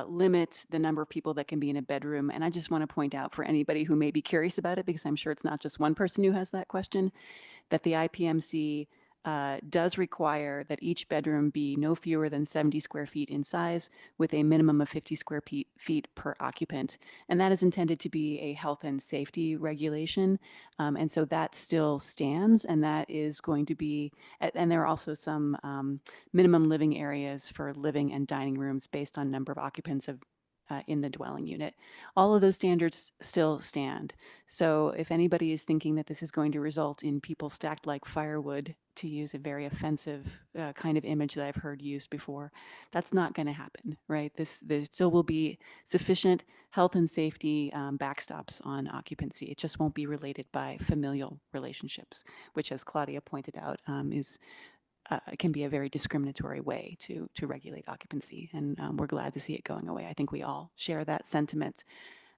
limit the number of people that can be in a bedroom? And I just want to point out for anybody who may be curious about it, because I'm sure it's not just one person who has that question, that the IPMC does require that each bedroom be no fewer than 70 square feet in size with a minimum of 50 square feet per occupant. And that is intended to be a health and safety regulation. And so that still stands, and that is going to be, and there are also some minimum living areas for living and dining rooms based on number of occupants of in the dwelling unit. All of those standards still stand. So if anybody is thinking that this is going to result in people stacked like firewood, to use a very offensive kind of image that I've heard used before, that's not going to happen, right? There still will be sufficient health and safety backstops on occupancy. It just won't be related by familial relationships, which, as Claudia pointed out, can be a very discriminatory way to regulate occupancy. And we're glad to see it going away. I think we all share that sentiment.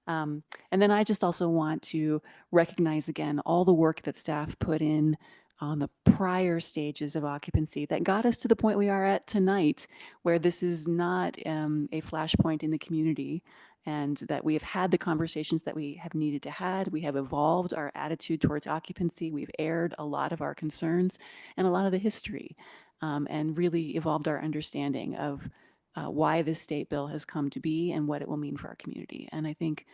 And then I just also want to recognize again all the work that staff put in on the prior stages of occupancy that got us to the point we are at tonight, where this is not a flashpoint in the community, and that we have had the conversations that we have needed to have. We have evolved our attitude towards occupancy. We've aired a lot of our concerns and a lot of the history, and really evolved our understanding of why this state bill has come to be and what it will mean for our community. And I think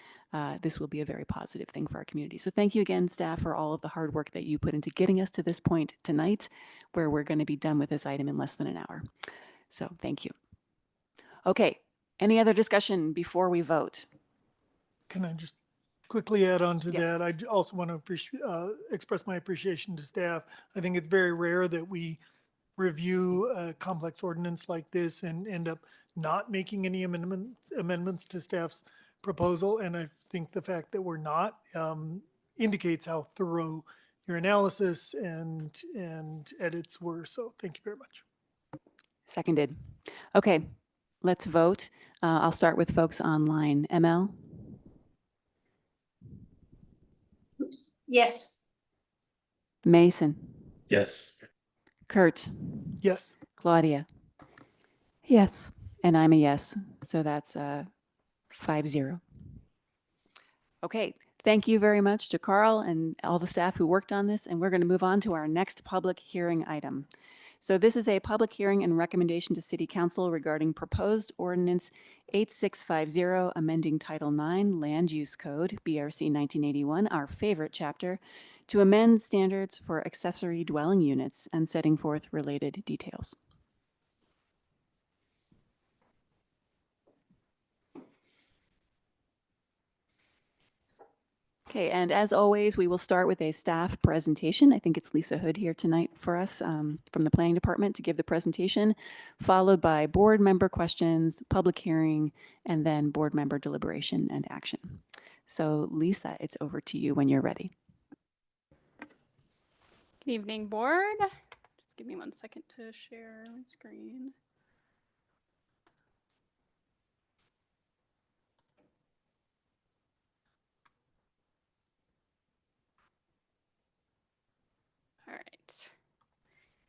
this will be a very positive thing for our community. So thank you again, staff, for all of the hard work that you put into getting us to this point tonight, where we're going to be done with this item in less than an hour. So thank you. Okay, any other discussion before we vote? Can I just quickly add on to Yeah. that? I also want to express my appreciation to staff. I think it's very rare that we review a complex ordinance like this and end up not making any amendments to staff's proposal. And I think the fact that we're not indicates how thorough your analysis and edits were. So thank you very much. Seconded. Okay, let's vote. I'll start with folks online. ML, Oops. Yes. Mason, Yes. Kurt, Yes. Claudia, Yes. and I'm a yes. So that's 5-0. Okay, thank you very much to Carl and all the staff who worked on this. And we're going to move on to our next public hearing item. So this is a public hearing and recommendation to City Council regarding proposed ordinance 8650, amending Title IX Land Use Code, BRC 1981, our favorite chapter, to amend standards for accessory dwelling units and setting forth related details. Okay, and as always, we will start with a staff presentation. I think it's Lisa Hood here tonight for us from the Planning Department to give the presentation, followed by board member questions, public hearing, and then board member deliberation and action. So Lisa, it's over to you when you're ready. Good evening, board. Just give me 1 second to share my screen.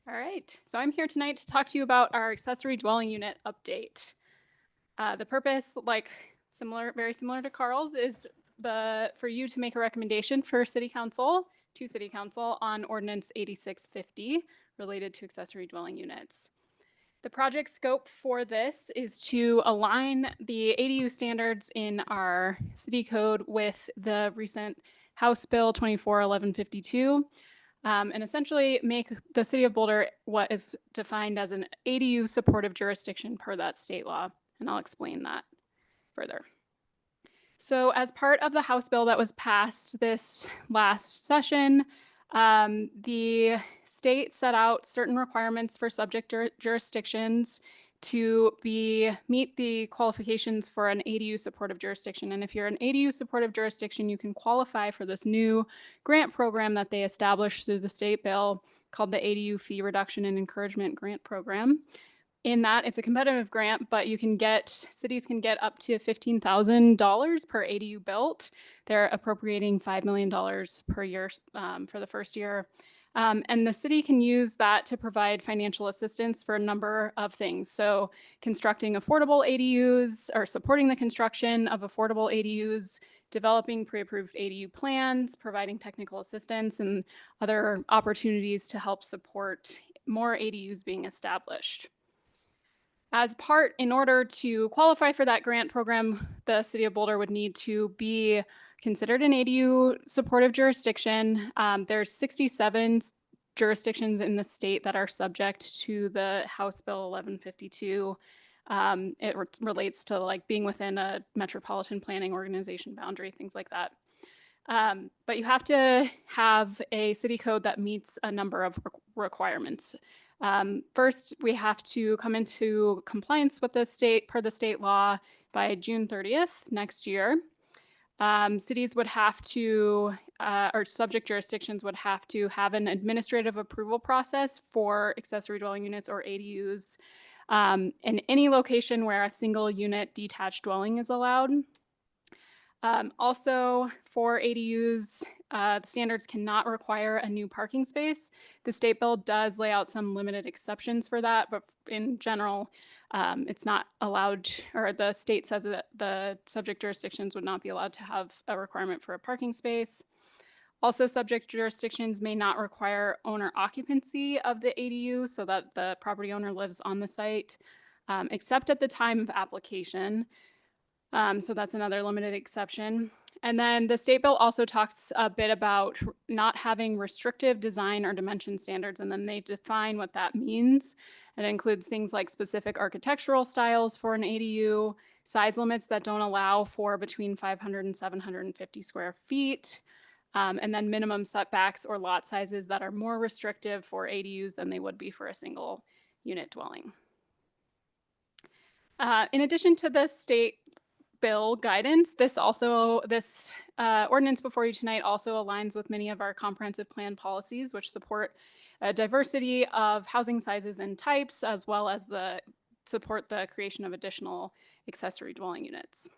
All right. So I'm here tonight to talk to you about our accessory dwelling unit update. The purpose, very similar to Carl's, is for you to make a recommendation to City Council on Ordinance 8650 related to accessory dwelling units. The project scope for this is to align the ADU standards in our city code with the recent House Bill 241152. And essentially make the City of Boulder what is defined as an ADU supportive jurisdiction per that state law. And I'll explain that further. So as part of the House bill that was passed this last session, the state set out certain requirements for subject jurisdictions to meet the qualifications for an ADU supportive jurisdiction. And if you're an ADU supportive jurisdiction, you can qualify for this new grant program that they established through the state bill called the ADU Fee Reduction and Encouragement Grant Program. In that, it's a competitive grant, but cities can get up to $15,000 per ADU built. They're appropriating $5 million per year for the first year. And the city can use that to provide financial assistance for a number of things. So constructing affordable ADUs or supporting the construction of affordable ADUs, developing pre-approved ADU plans, providing technical assistance and other opportunities to help support more ADUs being established. In order to qualify for that grant program, the City of Boulder would need to be considered an ADU supportive jurisdiction. There's 67 jurisdictions in the state that are subject to the House Bill 1152. It relates to being within a metropolitan planning organization boundary, things like that. But you have to have a city code that meets a number of requirements. First, we have to come into compliance with the state per the state law by June 30th next year. Cities would have to, or subject jurisdictions would have to have an administrative approval process for accessory dwelling units or ADUs in any location where a single unit detached dwelling is allowed. Also, for ADUs, the standards cannot require a new parking space. The state bill does lay out some limited exceptions for that, but in general, it's not allowed, or the state says that the subject jurisdictions would not be allowed to have a requirement for a parking space. Also, subject jurisdictions may not require owner occupancy of the ADU so that the property owner lives on the site, except at the time of application. So that's another limited exception. And then the state bill also talks a bit about not having restrictive design or dimension standards, and then they define what that means. It includes things like specific architectural styles for an ADU, size limits that don't allow for between 500 and 750 square feet, and then minimum setbacks or lot sizes that are more restrictive for ADUs than they would be for a single unit dwelling. In addition to the state bill guidance, this ordinance before you tonight also aligns with many of our comprehensive plan policies, which support a diversity of housing sizes and types, as well as support the creation of additional accessory dwelling units.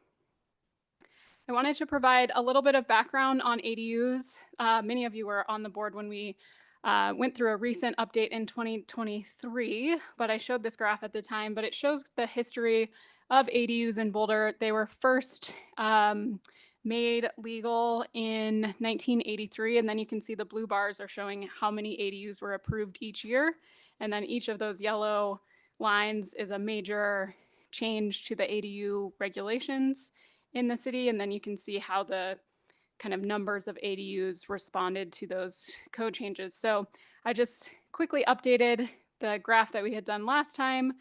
I wanted to provide a little bit of background on ADUs. Many of you were on the board when we went through a recent update in 2023, but I showed this graph at the time, but it shows the history of ADUs in Boulder. They were first made legal in 1983, and then you can see the blue bars are showing how many ADUs were approved each year. And then each of those yellow lines is a major change to the ADU regulations in the city. And then you can see how the kind of numbers of ADUs responded to those code changes. So I just quickly updated the graph that we had done last time.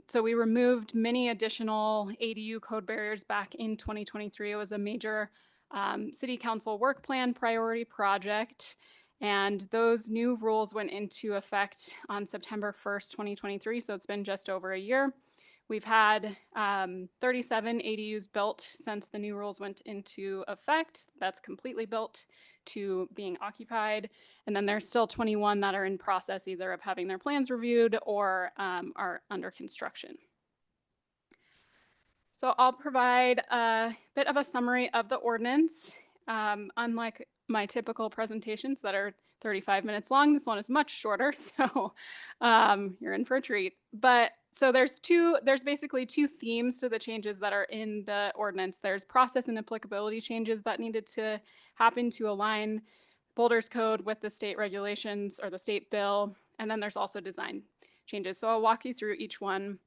So we removed many additional ADU code barriers back in 2023. It was a major city council work plan priority project. And those new rules went into effect on September 1st, 2023. So it's been just over a year. We've had 37 ADUs built since the new rules went into effect. That's completely built to being occupied. And then there's still 21 that are in process either of having their plans reviewed or are under construction. So I'll provide a bit of a summary of the ordinance. Unlike my typical presentations that are 35 minutes long, this one is much shorter, so you're in for a treat. But so there's basically two themes to the changes that are in the ordinance. There's process and applicability changes that needed to happen to align Boulder's code with the state regulations or the state bill. And then there's also design changes. So I'll walk you through each one.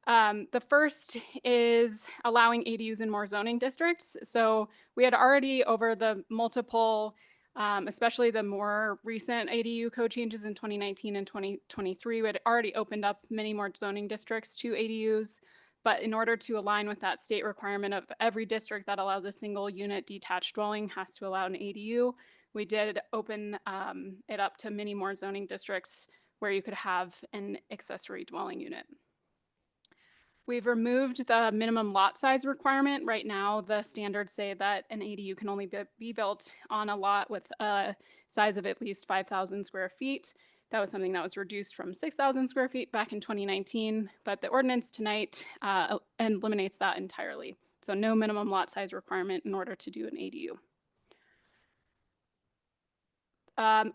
The first is allowing ADUs in more zoning districts. So we had already, over the multiple, especially the more recent ADU code changes in 2019 and 2023, we had already opened up many more zoning districts to ADUs. But in order to align with that state requirement of every district that allows a single unit detached dwelling has to allow an ADU, we did open it up to many more zoning districts where you could have an accessory dwelling unit. We've removed the minimum lot size requirement. Right now, the standards say that an ADU can only be built on a lot with a size of at least 5,000 square feet. That was something that was reduced from 6,000 square feet back in 2019, but the ordinance tonight eliminates that entirely. So no minimum lot size requirement in order to do an ADU.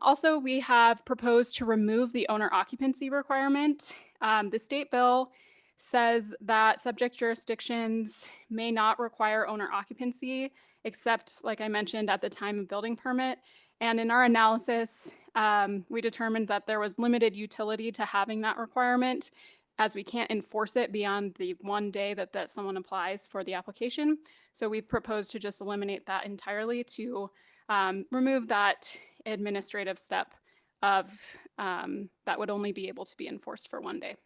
Also, we have proposed to remove the owner occupancy requirement. The state bill says that subject jurisdictions may not require owner occupancy, except, like I mentioned, at the time of building permit. And in our analysis, we determined that there was limited utility to having that requirement, as we can't enforce it beyond the one day that someone applies for the application. So we've proposed to just eliminate that entirely to remove that administrative step of that would only be able to be enforced for one day.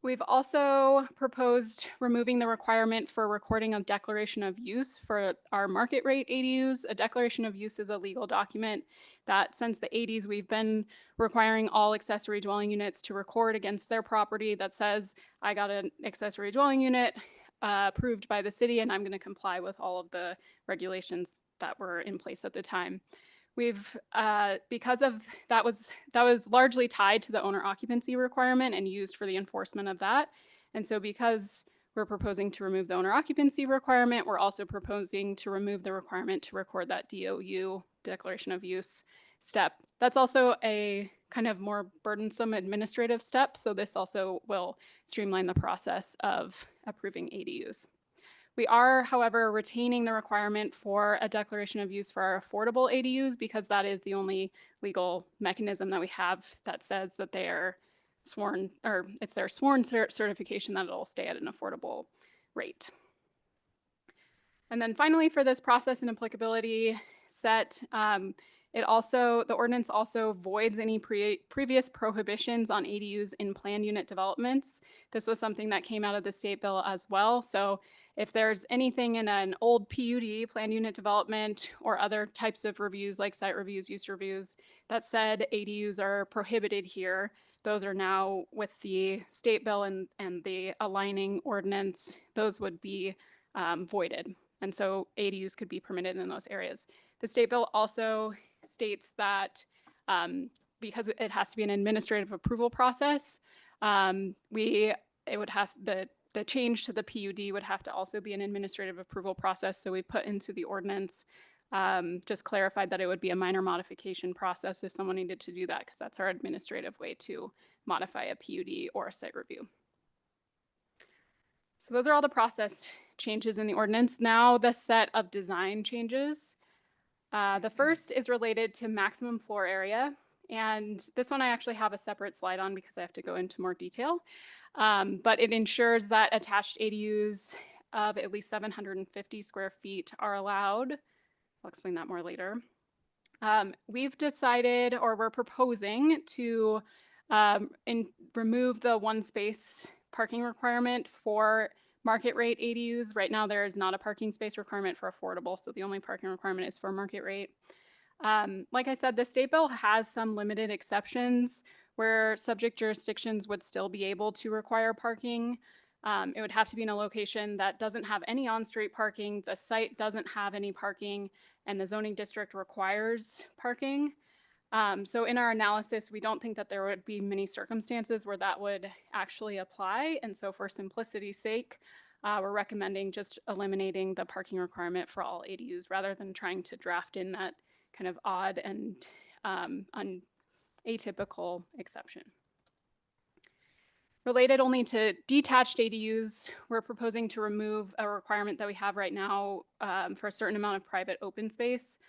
We've also proposed removing the requirement for recording of declaration of use for our market rate ADUs. A declaration of use is a legal document that since the 80s, we've been requiring all accessory dwelling units to record against their property that says, I got an accessory dwelling unit approved by the city and I'm going to comply with all of the regulations that were in place at the time. We've, because of that was largely tied to the owner occupancy requirement and used for the enforcement of that. And so because we're proposing to remove the owner occupancy requirement, we're also proposing to remove the requirement to record that DOU, declaration of use step. That's also a kind of more burdensome administrative step. So this also will streamline the process of approving ADUs. We are, however, retaining the requirement for a declaration of use for our affordable ADUs because that is the only legal mechanism that we have that says that they are sworn, or it's their sworn certification that it'll stay at an affordable rate. And then finally, for this process and applicability set, The ordinance also voids any previous prohibitions on ADUs in planned unit developments. This was something that came out of the state bill as well. So if there's anything in an old PUD, planned unit development, or other types of reviews like site reviews, use reviews, that said ADUs are prohibited here, those are now with the state bill and the aligning ordinance, those would be voided. And so ADUs could be permitted in those areas. The state bill also states that because it has to be an administrative approval process, the change to the PUD would have to also be an administrative approval process. So we put into the ordinance, just clarified that it would be a minor modification process if someone needed to do that, because that's our administrative way to modify a PUD or a site review. So those are all the process changes in the ordinance. Now the set of design changes. The first is related to maximum floor area. And this one I actually have a separate slide on because I have to go into more detail. But it ensures that attached ADUs of at least 750 square feet are allowed. I'll explain that more later. We've decided, or we're proposing to remove the one space parking requirement for market rate ADUs. Right now, there is not a parking space requirement for affordable, so the only parking requirement is for market rate. Like I said, the state bill has some limited exceptions where subject jurisdictions would still be able to require parking. It would have to be in a location that doesn't have any on-street parking, the site doesn't have any parking, and the zoning district requires parking. So in our analysis, we don't think that there would be many circumstances where that would actually apply. And so for simplicity's sake, we're recommending just eliminating the parking requirement for all ADUs rather than trying to draft in that kind of odd and atypical exception. Related only to detached ADUs, we're proposing to remove a requirement that we have right now for a certain amount of private open space.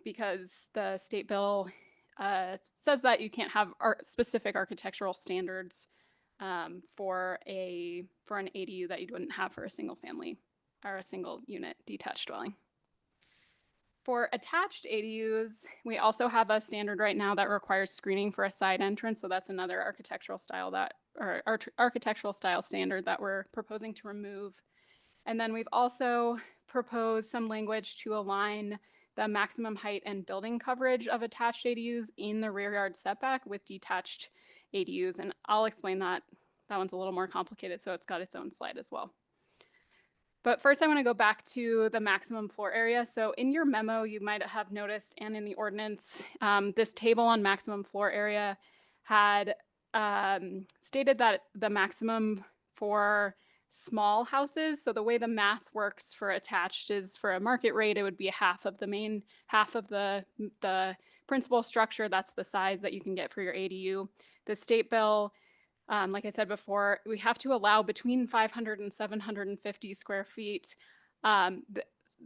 Because the state bill says that you can't have specific architectural standards for an ADU that you wouldn't have for a single family or a single unit detached dwelling. For attached ADUs, we also have a standard right now that requires screening for a side entrance. So that's another architectural style architectural style standard that we're proposing to remove. And then we've also proposed some language to align the maximum height and building coverage of attached ADUs in the rear yard setback with detached ADUs. And I'll explain that. That one's a little more complicated, so it's got its own slide as well. But first I want to go back to the maximum floor area. So in your memo, you might have noticed, and in the ordinance, this table on maximum floor area had stated that the maximum for small houses. So the way the math works for attached is for a market rate, it would be half of the principal structure. That's the size that you can get for your ADU. The state bill, like I said before, we have to allow between 500 and 750 square feet.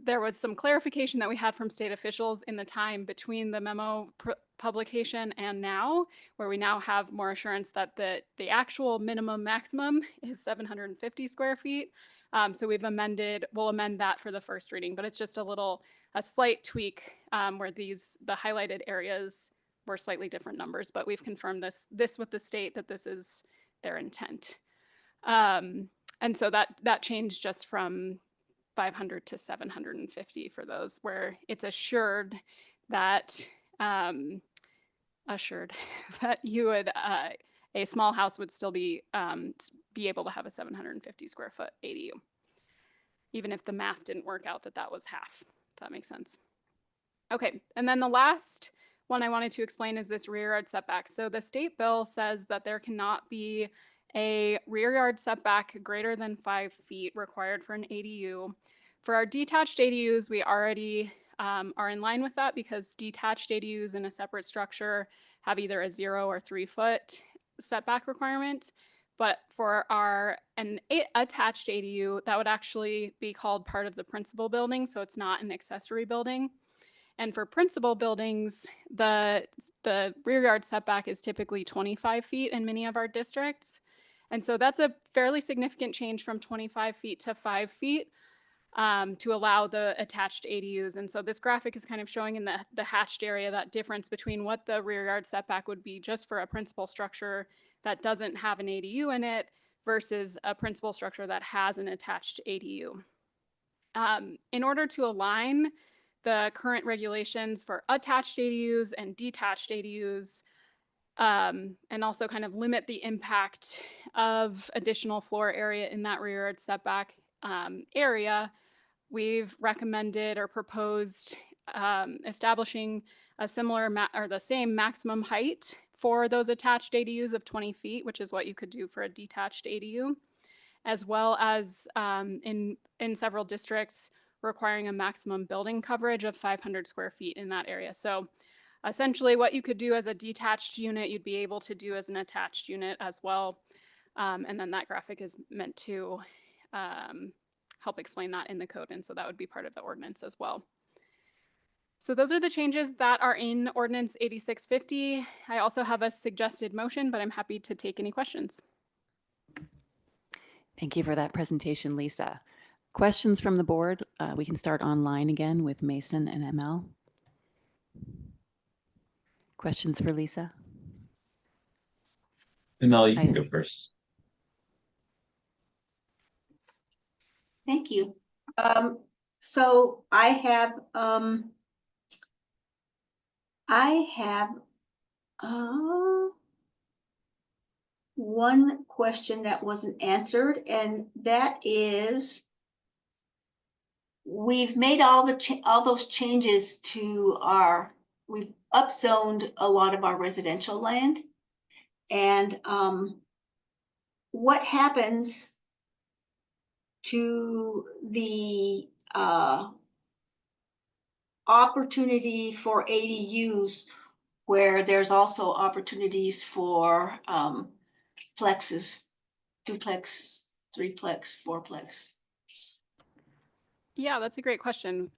There was some clarification that we had from state officials in the time between the memo publication and now, where we now have more assurance that the actual minimum maximum is 750 square feet. So we'll amend that for the first reading, but it's just a slight tweak where the highlighted areas were slightly different numbers, but we've confirmed this with the state that this is their intent. And so that changed just from 500 to 750 for those where it's assured that you would a small house would still be able to have a 750 square foot ADU, even if the math didn't work out that was half, if that makes sense. Okay, and then the last one I wanted to explain is this rear yard setback. So the state bill says that there cannot be a rear yard setback greater than 5 feet required for an ADU. For our detached ADUs, we already are in line with that because detached ADUs in a separate structure have either a 0 or 3 foot setback requirement. But for an attached ADU, that would actually be called part of the principal building, so it's not an accessory building. And for principal buildings, the rear yard setback is typically 25 feet in many of our districts. And so that's a fairly significant change from 25 feet to 5 feet. to allow the attached ADUs. And so this graphic is kind of showing in the hatched area that difference between what the rear yard setback would be just for a principal structure that doesn't have an ADU in it versus a principal structure that has an attached ADU. In order to align the current regulations for attached ADUs and detached ADUs, and also kind of limit the impact of additional floor area in that rear yard setback area, we've recommended or proposed establishing a similar or the same maximum height for those attached ADUs of 20 feet, which is what you could do for a detached ADU, as well as in several districts requiring a maximum building coverage of 500 square feet in that area. So essentially what you could do as a detached unit, you'd be able to do as an attached unit as well. And then that graphic is meant to help explain that in the code. And so that would be part of the ordinance as well. So those are the changes that are in Ordinance 8650. I also have a suggested motion, but I'm happy to take any questions. Thank you for that presentation, Lisa. Questions from the board? We can start online again with Mason and ML. Questions for Lisa? ML, you can go first. Thank you. So I have one question that wasn't answered, and that is, we've made all those changes to we've upzoned a lot of our residential land, and what happens to the opportunity for ADUs where there's also opportunities for plexes, duplex, threeplex, fourplex? Yeah, that's a great question.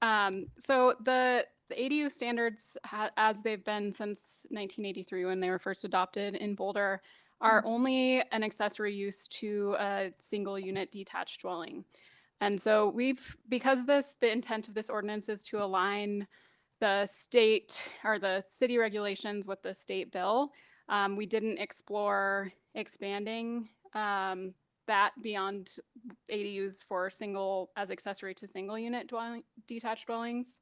So the ADU standards, as they've been since 1983 when they were first adopted in Boulder, are only an accessory use to a single unit detached dwelling. And so because the intent of this ordinance is to align the state or the city regulations with the state bill, we didn't explore expanding that beyond ADUs for as accessory to single unit detached dwellings.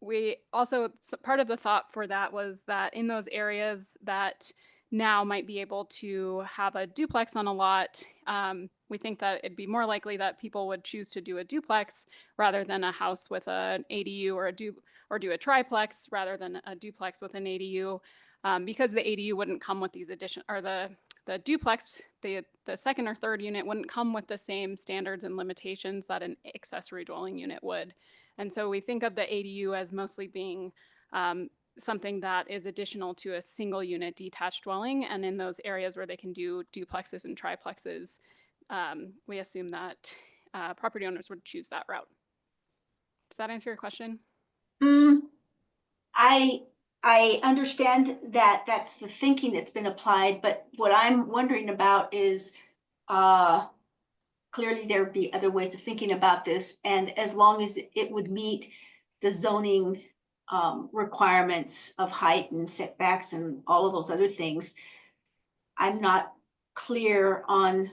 We also, part of the thought for that was that in those areas that now might be able to have a duplex on a lot, we think that it'd be more likely that people would choose to do a duplex rather than a house with an ADU, or do a triplex rather than a duplex with an ADU, because the ADU wouldn't come with these the duplex, the second or third unit wouldn't come with the same standards and limitations that an accessory dwelling unit would. And so we think of the ADU as mostly being something that is additional to a single unit detached dwelling. And in those areas where they can do duplexes and triplexes, we assume that property owners would choose that route. Does that answer your question? I understand that that's the thinking that's been applied, but what I'm wondering about is clearly there would be other ways of thinking about this, and as long as it would meet the zoning requirements of height and setbacks and all of those other things, I'm not clear on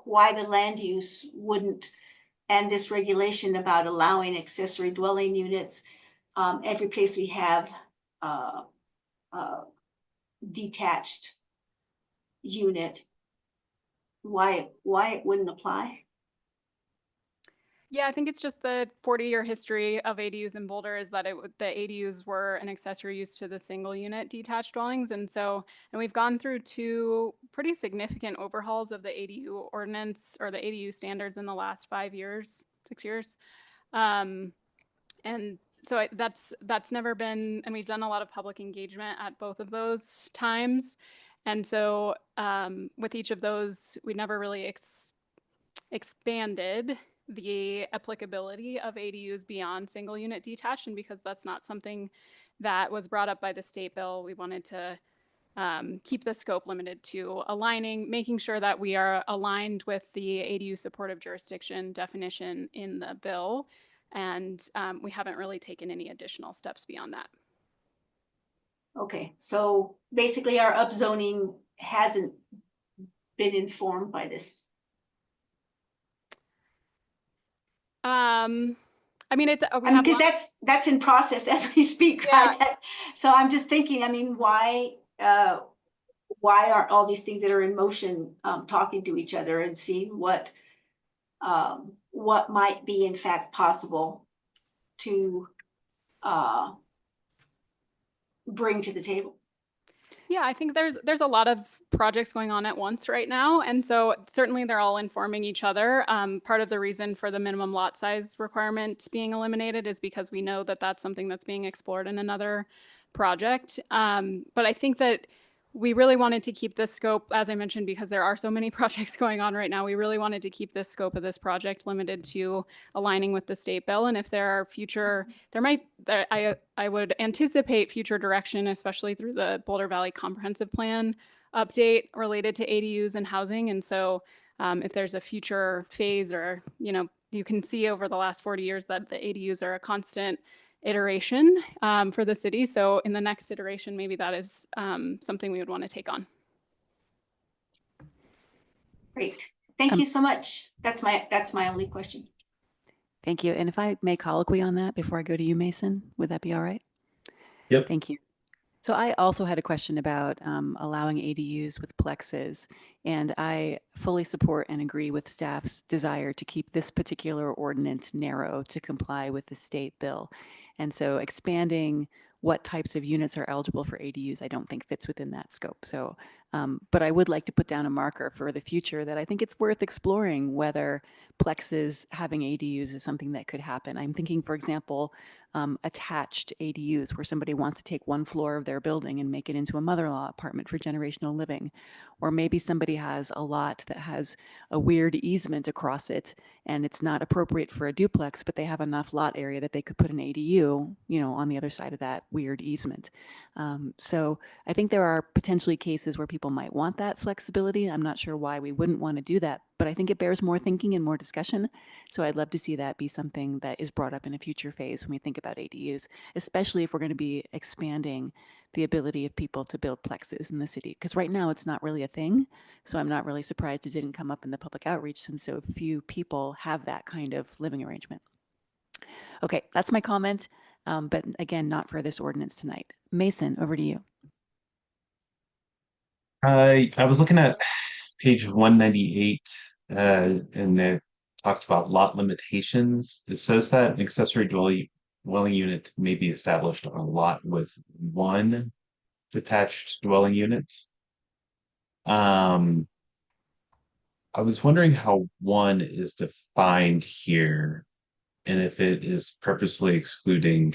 why the land use wouldn't, and this regulation about allowing accessory dwelling units, every place we have detached unit, why it wouldn't apply? Yeah, I think it's just the 40-year history of ADUs in Boulder is that the ADUs were an accessory use to the single unit detached dwellings. And we've gone through 2 pretty significant overhauls of the ADU ordinance or the ADU standards in the last 6 years. And so that's never been, and we've done a lot of public engagement at both of those times. And so with each of those, we never really expanded the applicability of ADUs beyond single unit detached. And because that's not something that was brought up by the state bill, we wanted to keep the scope limited to making sure that we are aligned with the ADU supportive jurisdiction definition in the bill. And we haven't really taken any additional steps beyond that. Okay, so basically our upzoning hasn't been informed by this. I mean, it's because that's in process as we speak, yeah. right? So I'm just thinking, I mean, why aren't all these things that are in motion talking to each other and seeing what might be in fact possible to bring to the table? Yeah, I think there's a lot of projects going on at once right now. And so certainly they're all informing each other. Part of the reason for the minimum lot size requirement being eliminated is because we know that that's something that's being explored in another project. But I think that we really wanted to keep this scope, as I mentioned, because there are so many projects going on right now. We really wanted to keep this scope of this project limited to aligning with the state bill. And if there are I would anticipate future direction, especially through the Boulder Valley Comprehensive Plan update related to ADUs and housing. And so if there's a future phase, or, you can see over the last 40 years that the ADUs are a constant iteration for the city. So in the next iteration, maybe that is something we would want to take on. Great. Thank you so much. That's my only question. Thank you. And if I may colloquy on that before I go to you, Mason, would that be all right? Yep. Thank you. So I also had a question about allowing ADUs with plexes, and I fully support and agree with staff's desire to keep this particular ordinance narrow to comply with the state bill. And so expanding what types of units are eligible for ADUs, I don't think fits within that scope. So, but I would like to put down a marker for the future that I think it's worth exploring whether plexes having ADUs is something that could happen. I'm thinking, for example, attached ADUs where somebody wants to take one floor of their building and make it into a mother-in-law apartment for generational living. Or maybe somebody has a lot that has a weird easement across it and it's not appropriate for a duplex, but they have enough lot area that they could put an ADU, on the other side of that weird easement. So I think there are potentially cases where people might want that flexibility. I'm not sure why we wouldn't want to do that, but I think it bears more thinking and more discussion. So I'd love to see that be something that is brought up in a future phase when we think about ADUs, especially if we're going to be expanding the ability of people to build plexes in the city. Because right now it's not really a thing. So I'm not really surprised it didn't come up in the public outreach since so few people have that kind of living arrangement. Okay, that's my comment. But again, not for this ordinance tonight. Mason, over to you. I was looking at page 198, and it talks about lot limitations. It says that an accessory dwelling unit may be established on a lot with one detached dwelling unit. I was wondering how one is defined here, and if it is purposely excluding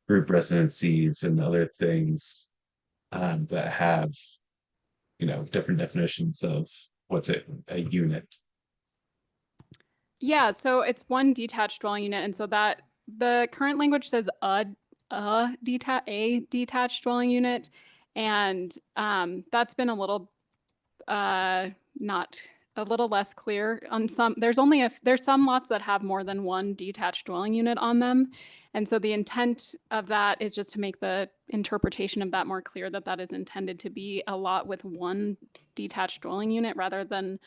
group residencies and other things that have, different definitions of what's a unit. Yeah, so it's one detached dwelling unit, and so that the current language says a detached dwelling unit, and that's been a little not a little less clear on some. There's some lots that have more than one detached dwelling unit on them, and so the intent of that is just to make the interpretation of that more clear, that that is intended to be a lot with one detached dwelling unit rather than,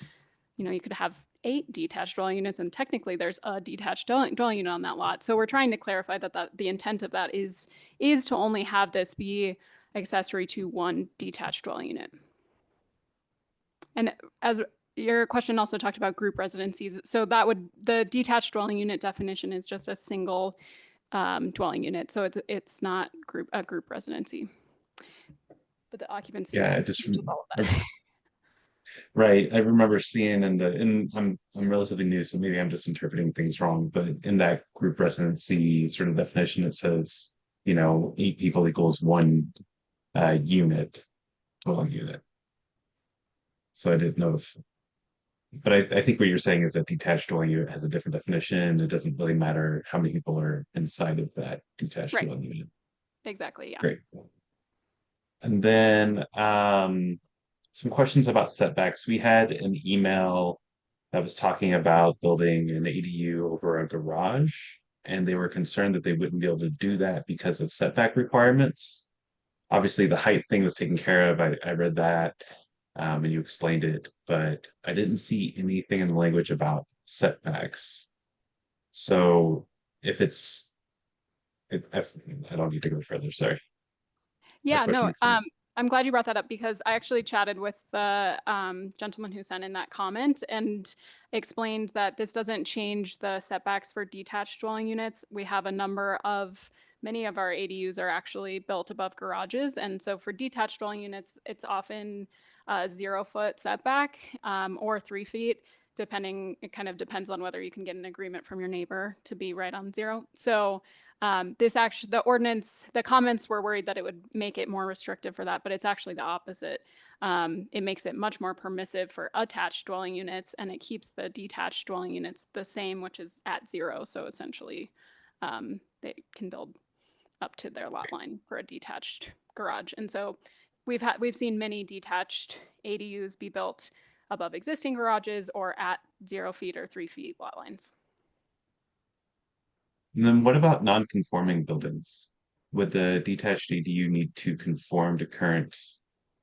you could have 8 detached dwelling units and technically there's a detached dwelling unit on that lot. So we're trying to clarify that the intent of that is to only have this be accessory to one detached dwelling unit. And as your question also talked about group residencies, so the detached dwelling unit definition is just a single dwelling unit. So it's not a group residency. But the occupancy, Yeah, I just is all of that. Right. I remember seeing I'm relatively new, so maybe I'm just interpreting things wrong, but in that group residency sort of definition, it says, 8 people equals one dwelling unit. So I didn't know but I think what you're saying is that detached dwelling unit has a different definition. It doesn't really matter how many people are inside of that detached dwelling unit. Exactly, yeah. Great. And then some questions about setbacks. We had an email that was talking about building an ADU over a garage, and they were concerned that they wouldn't be able to do that because of setback requirements. Obviously, the height thing was taken care of. I read that, and you explained it, but I didn't see anything in the language about setbacks. So if I don't need to go further, sorry. Yeah, question no, makes sense. I'm glad you brought that up because I actually chatted with the gentleman who sent in that comment and explained that this doesn't change the setbacks for detached dwelling units. We have a number of, many of our ADUs are actually built above garages. And so for detached dwelling units, it's often a 0-foot setback or 3 feet, depending, it kind of depends on whether you can get an agreement from your neighbor to be right on 0. So this actually, the ordinance, the comments were worried that it would make it more restrictive for that, but it's actually the opposite. It makes it much more permissive for attached dwelling units, and it keeps the detached dwelling units the same, which is at 0. So essentially, they can build up to their lot line for a detached garage. And so we've seen many detached ADUs be built above existing garages or at 0 feet or 3 feet lot lines. And then what about non-conforming buildings? Would the detached ADU need to conform to current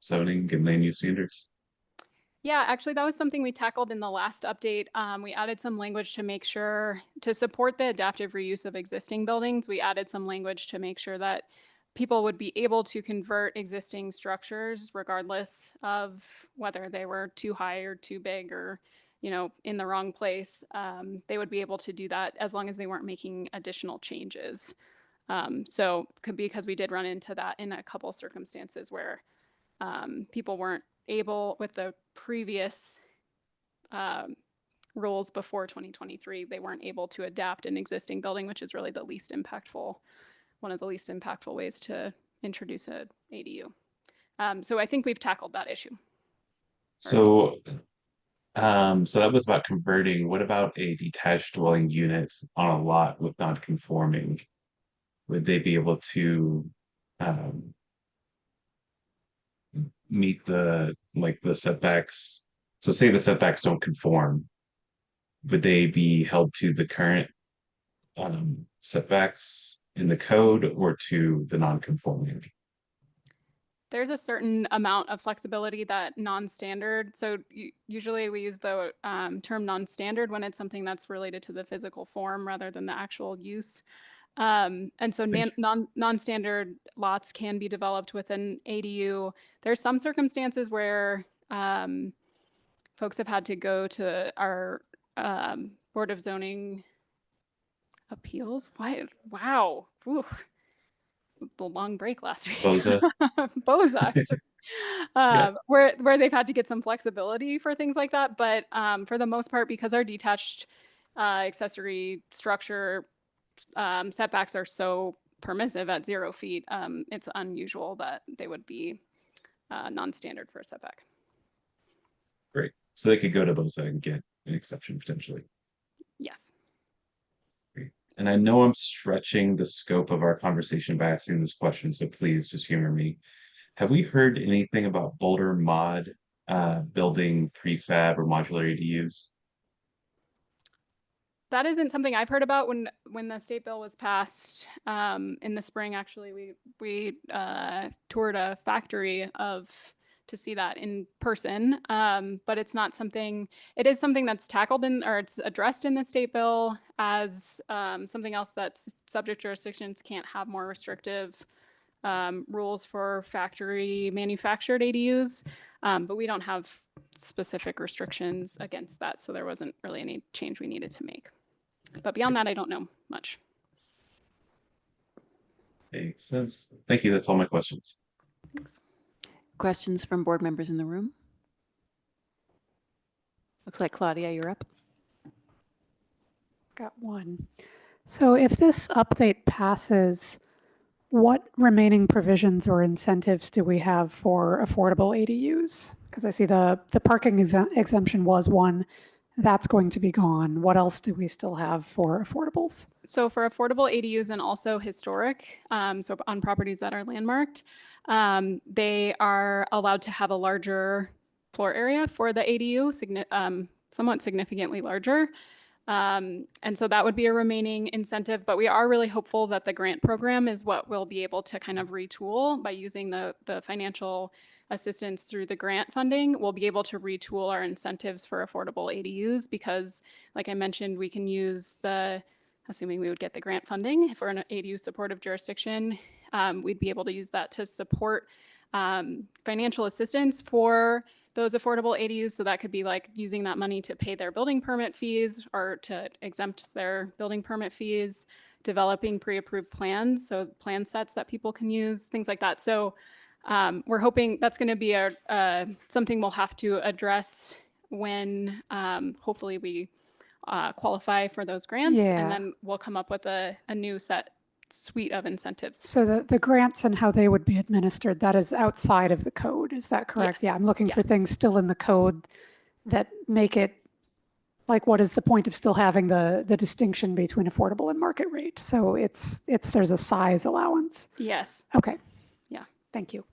zoning and land use standards? Yeah, actually, that was something we tackled in the last update. We added some language to make sure, to support the adaptive reuse of existing buildings, we added some language to make sure that people would be able to convert existing structures regardless of whether they were too high or too big or, you know, in the wrong place. They would be able to do that as long as they weren't making additional changes. So because we did run into that in a couple circumstances where people weren't able, with the previous rules before 2023, they weren't able to adapt an existing building, which is really the least impactful, one of the least impactful ways to introduce a ADU. So I think we've tackled that issue. So, so that was about converting. What about a detached dwelling unit on a lot with non-conforming? Would they be able to meet the setbacks? So say the setbacks don't conform, would they be held to the current setbacks in the code or to the non-conforming? There's a certain amount of flexibility that non-standard. So usually we use the term non-standard when it's something that's related to the physical form rather than the actual use. And so non-standard lots can be developed with an ADU. There's some circumstances where folks have had to go to our Board of Zoning Appeals. What? Wow. Ooh. The long break last week. BOZA. BOZA. It's just, Yeah. where they've had to get some flexibility for things like that. But for the most part, because our detached accessory structure setbacks are so permissive at 0 feet, it's unusual that they would be non-standard for a setback. Great. So they could go to BOZA and get an exception potentially. Yes. And I know I'm stretching the scope of our conversation by asking this question, so please just humor me. Have we heard anything about Boulder Mod building prefab or modular ADUs? That isn't something I've heard about. When the state bill was passed in the spring, actually, we toured a factory to see that in person, but it's not something, it is something that's tackled in, or it's addressed in the state bill as something else that subject jurisdictions can't have more restrictive rules for factory manufactured ADUs, but we don't have specific restrictions against that. So there wasn't really any change we needed to make. But beyond that, I don't know much. Makes sense. Thank you. That's all my questions. Thanks. Questions from board members in the room? Looks like Claudia, you're up. Got one. So if this update passes, what remaining provisions or incentives do we have for affordable ADUs? Because I see the parking exemption was one, that's going to be gone. What else do we still have for affordables? So for affordable ADUs and also historic, so on properties that are landmarked, they are allowed to have a larger floor area for the ADU, somewhat significantly larger. And so that would be a remaining incentive, but we are really hopeful that the grant program is what we'll be able to kind of retool by using the financial assistance through the grant funding. We'll be able to retool our incentives for affordable ADUs because, like I mentioned, we can use assuming we would get the grant funding for an ADU supportive jurisdiction, we'd be able to use that to support financial assistance for those affordable ADUs. So that could be like using that money to pay their building permit fees or to exempt their building permit fees, developing pre-approved plans, so plan sets that people can use, things like that. So we're hoping that's going to be something we'll have to address when hopefully we qualify for those grants, and then we'll come up with a new suite of incentives. So the grants and how they would be administered, that is outside of the code. Is that correct? Yes. Yeah, I'm looking for things still in the code that make it like, what is the point of still having the distinction between affordable and market rate? So there's a size allowance. Yes. Okay. Yeah. Thank you.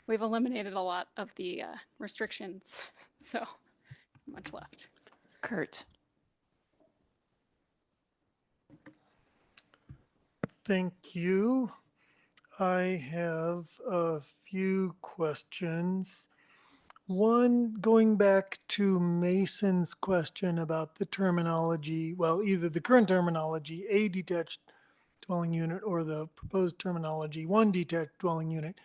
We've eliminated a lot of the restrictions, so much left. Kurt. Thank you. I have a few questions. One, going back to Mason's question about the terminology, well, either the current terminology, a detached dwelling unit, or the proposed terminology, one detached dwelling unit.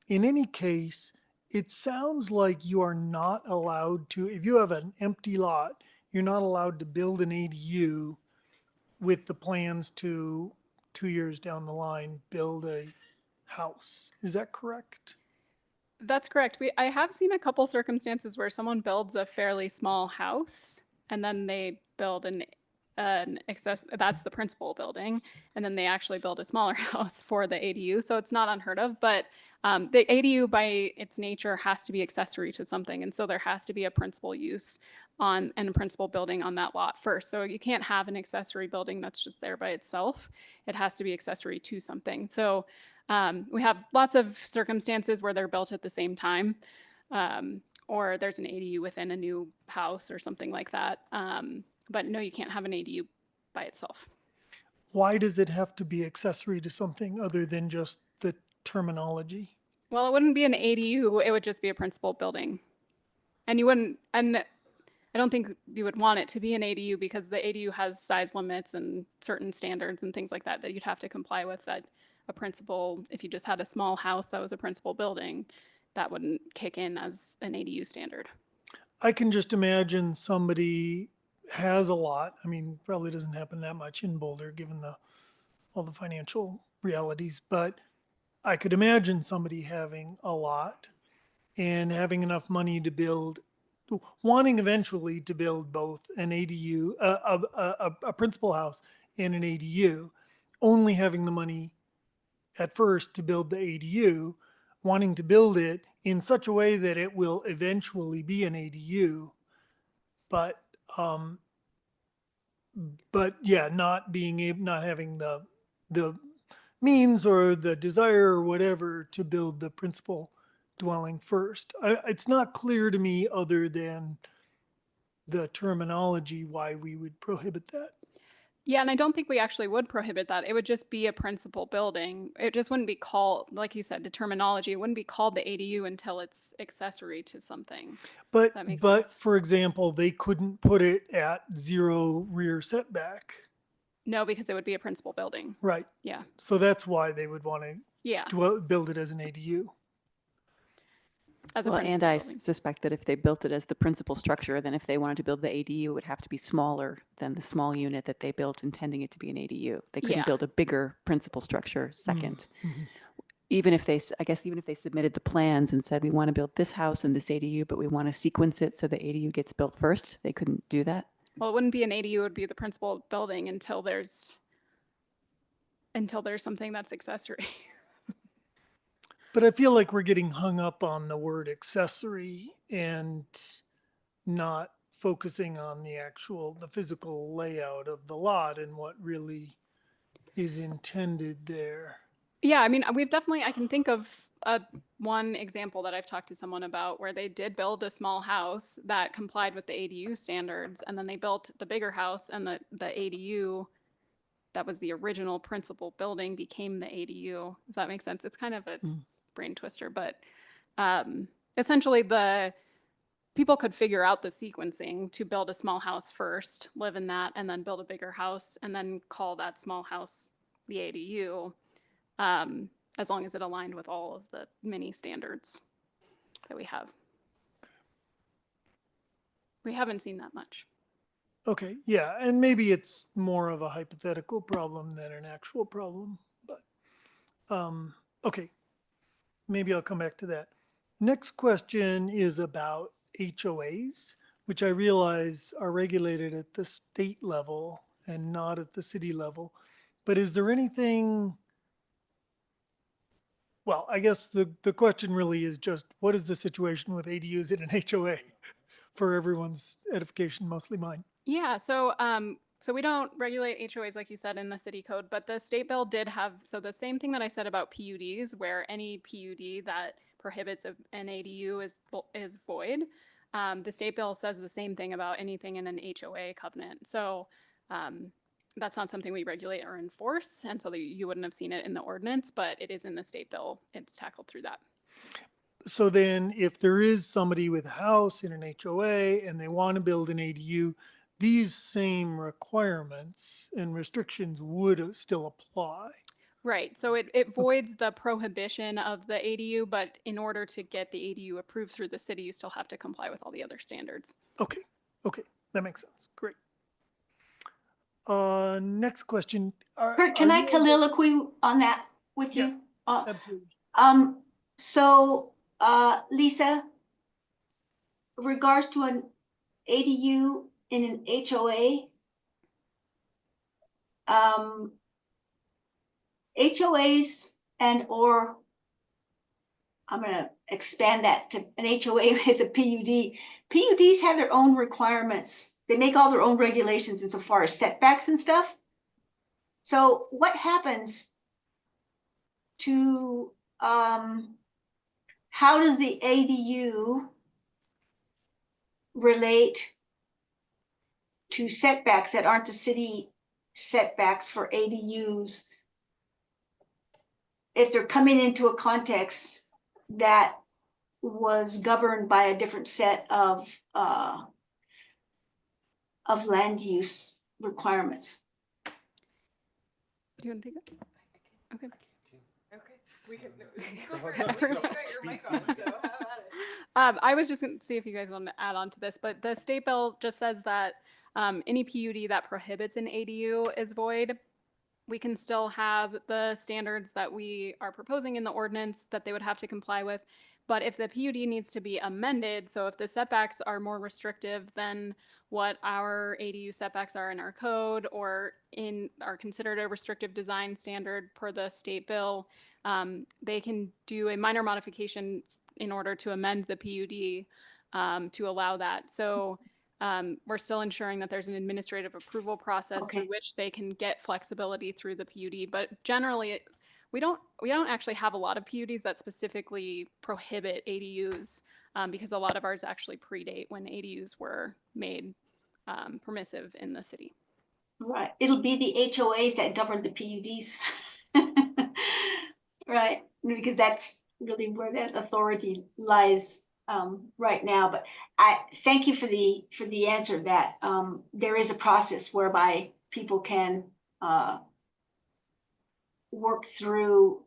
In any case, it sounds like you are not allowed to, if you have an empty lot, you're not allowed to build an ADU with the plans to 2 years down the line build a house. Is that correct? That's correct. I have seen a couple circumstances where someone builds a fairly small house and then they build an that's the principal building, and then they actually build a smaller house for the ADU. So it's not unheard of, but the ADU by its nature has to be accessory to something. And so there has to be a principal use and a principal building on that lot first. So you can't have an accessory building that's just there by itself. It has to be accessory to something. So we have lots of circumstances where they're built at the same time, or there's an ADU within a new house or something like that. But no, you can't have an ADU by itself. Why does it have to be accessory to something other than just the terminology? Well, it wouldn't be an ADU, it would just be a principal building. And I don't think you would want it to be an ADU because the ADU has size limits and certain standards and things like that you'd have to comply with. That a principal, if you just had a small house that was a principal building, that wouldn't kick in as an ADU standard. I can just imagine somebody has a lot. I mean, probably doesn't happen that much in Boulder given all the financial realities, but I could imagine somebody having a lot and having enough money to wanting eventually to build both an ADU, a principal house and an ADU, only having the money at first to build the ADU, wanting to build it in such a way that it will eventually be an ADU, but yeah, not having the means or the desire or whatever to build the principal dwelling first. It's not clear to me, other than the terminology, why we would prohibit that. Yeah, and I don't think we actually would prohibit that. It would just be a principal building. It just wouldn't be called, like you said, the terminology. It wouldn't be called the ADU until it's accessory to something. But That makes but sense. for example, they couldn't put it at 0 rear setback, No, because it would be a principal building. right? Yeah. So that's why they would want Yeah. to build it as an ADU. As a Well, principal and I building. suspect that if they built it as the principal structure, then if they wanted to build the ADU, it would have to be smaller than the small unit that they built intending it to be an ADU. They couldn't Yeah. build a bigger principal structure second. Mhm. Even if even if they submitted the plans and said, we want to build this house and this ADU, but we want to sequence it so the ADU gets built first, they couldn't do that. Well, it wouldn't be an ADU, it would be the principal building until there's something that's accessory. But I feel like we're getting hung up on the word accessory and not focusing on the physical layout of the lot and what really is intended there. Yeah, I mean, I can think of one example that I've talked to someone about where they did build a small house that complied with the ADU standards, and then they built the bigger house, and the ADU that was the original principal building became the ADU. If that makes sense. It's kind of a brain twister, but essentially the people could figure out the sequencing to build a small house first, live in that, and then build a bigger house, and then call that small house the ADU. As long as it aligned with all of the mini standards that we have. We haven't seen that much. Okay, yeah, and maybe it's more of a hypothetical problem than an actual problem, but okay, maybe I'll come back to that. Next question is about HOAs, which I realize are regulated at the state level and not at the city level. But is there anything? Well, I guess the question really is just, what is the situation with ADUs in an HOA? For everyone's edification, mostly mine. Yeah, so we don't regulate HOAs like you said in the city code, but the state bill did have, so the same thing that I said about PUDs, where any PUD that prohibits an ADU is void. The state bill says the same thing about anything in an HOA covenant. So that's not something we regulate or enforce, and so you wouldn't have seen it in the ordinance, but it is in the state bill. It's tackled through that. So then if there is somebody with a house in an HOA and they want to build an ADU, these same requirements and restrictions would still apply. Right. So it voids the prohibition of the ADU, but in order to get the ADU approved through the city, you still have to comply with all the other standards. Okay. Okay. That makes sense. Great. Next question. Kurt, can I colloquy on that with you? Yes, absolutely. So, Lisa, regards to an ADU in an HOA, HOAs and/or I'm going to expand that to an HOA with a PUD. PUDs have their own requirements. They make all their own regulations insofar as setbacks and stuff. So what happens to, how does the ADU relate to setbacks that aren't the city setbacks for ADUs if they're coming into a context that was governed by a different set of land use requirements? Do you want to take it? Okay. Okay. We can go first. You got your mic on, so have at it. I was just going to see if you guys want to add on to this, but the state bill just says that any PUD that prohibits an ADU is void. We can still have the standards that we are proposing in the ordinance that they would have to comply with. But if the PUD needs to be amended, so if the setbacks are more restrictive than what our ADU setbacks are in our code or are considered a restrictive design standard per the state bill, they can do a minor modification in order to amend the PUD to allow that. So we're still ensuring that there's an administrative approval process through which they can get flexibility through the PUD. But generally, we don't actually have a lot of PUDs that specifically prohibit ADUs because a lot of ours actually predate when ADUs were made permissive in the city. Right. It'll be the HOAs that govern the PUDs. Right. Because that's really where that authority lies right now. But I thank you for the answer that there is a process whereby people can work through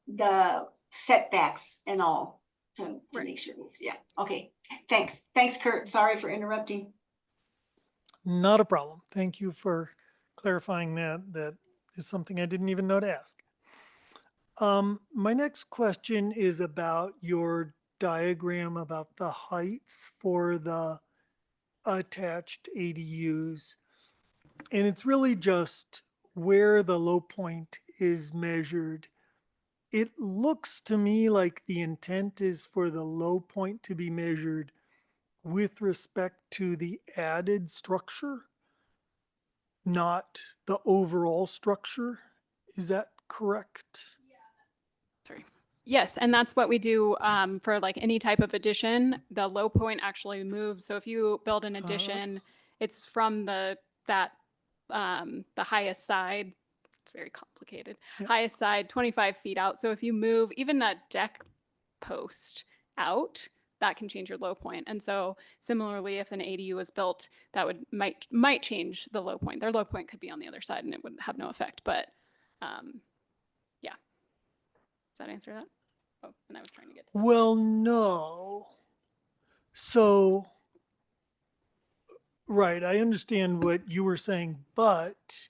the setbacks and all to make sure. Yeah. Okay. Thanks, Kurt. Sorry for interrupting. Not a problem. Thank you for clarifying that. That is something I didn't even know to ask. My next question is about your diagram about the heights for the attached ADUs. And it's really just where the low point is measured. It looks to me like the intent is for the low point to be measured with respect to the added structure, not the overall structure. Is that correct? Sorry. Yes, and that's what we do for like any type of addition. The low point actually moves. So if you build an addition, it's from the highest side. It's very complicated. Yep. Highest side, 25 feet out. So if you move even that deck post out, that can change your low point. And so similarly, if an ADU was built, that would might change the low point. Their low point could be on the other side, and it would have no effect. But yeah. Does that answer that? Oh, and I was trying to get to that. Well, no. So, right, I understand what you were saying, but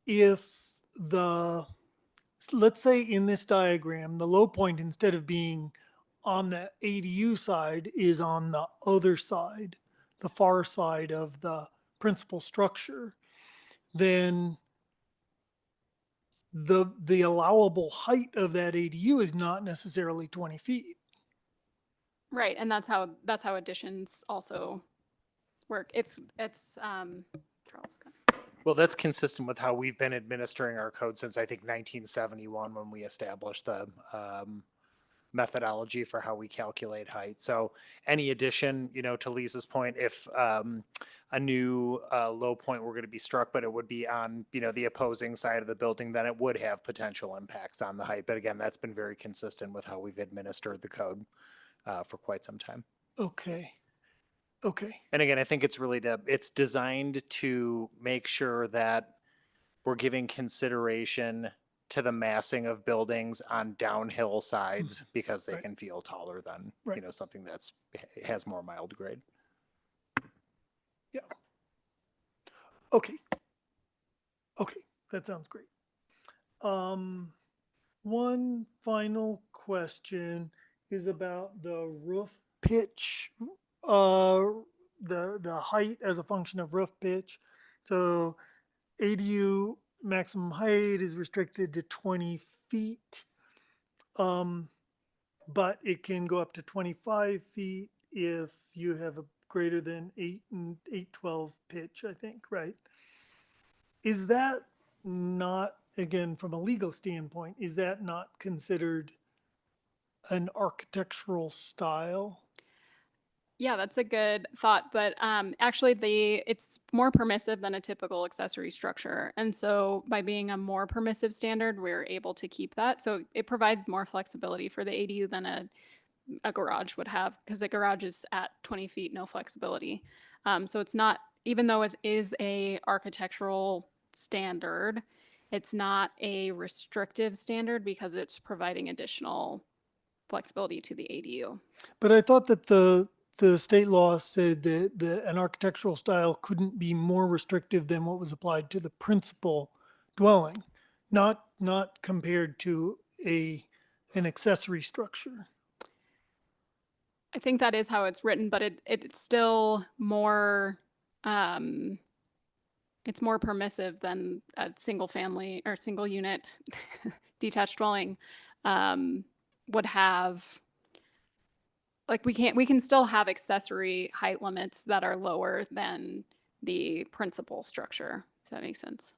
if let's say in this diagram, the low point, instead of being on the ADU side, is on the other side, the far side of the principal structure, then the allowable height of that ADU is not necessarily 20 feet. Right, and that's how additions also work. It's Charles. Well, that's consistent with how we've been administering our code since I think 1971 when we established the methodology for how we calculate height. So any addition, to Lisa's point, if a new low point were going to be struck, but it would be on, the opposing side of the building, then it would have potential impacts on the height. But again, that's been very consistent with how we've administered the code for quite some time. Okay. And again, I think it's designed to make sure that we're giving consideration to the massing of buildings on downhill sides because they can feel taller than, something has more mild grade. Yeah. Okay. That sounds great. One final question is about the roof pitch, the height as a function of roof pitch. So ADU maximum height is restricted to 20 feet, but it can go up to 25 feet if you have a greater than 812 pitch, I think, right? Is that not, again, from a legal standpoint, is that not considered an architectural style? Yeah, that's a good thought, but actually it's more permissive than a typical accessory structure. And so by being a more permissive standard, we're able to keep that. So it provides more flexibility for the ADU than a garage would have, because a garage is at 20 feet, no flexibility. So it's not, even though it is a architectural standard, it's not a restrictive standard because it's providing additional flexibility to the ADU. But I thought that the state law said that an architectural style couldn't be more restrictive than what was applied to the principal dwelling, not compared to an accessory structure. I think that is how it's written, but it's still more it's more permissive than a single family or single unit detached dwelling would have. Like we can still have accessory height limits that are lower than the principal structure, if that makes sense.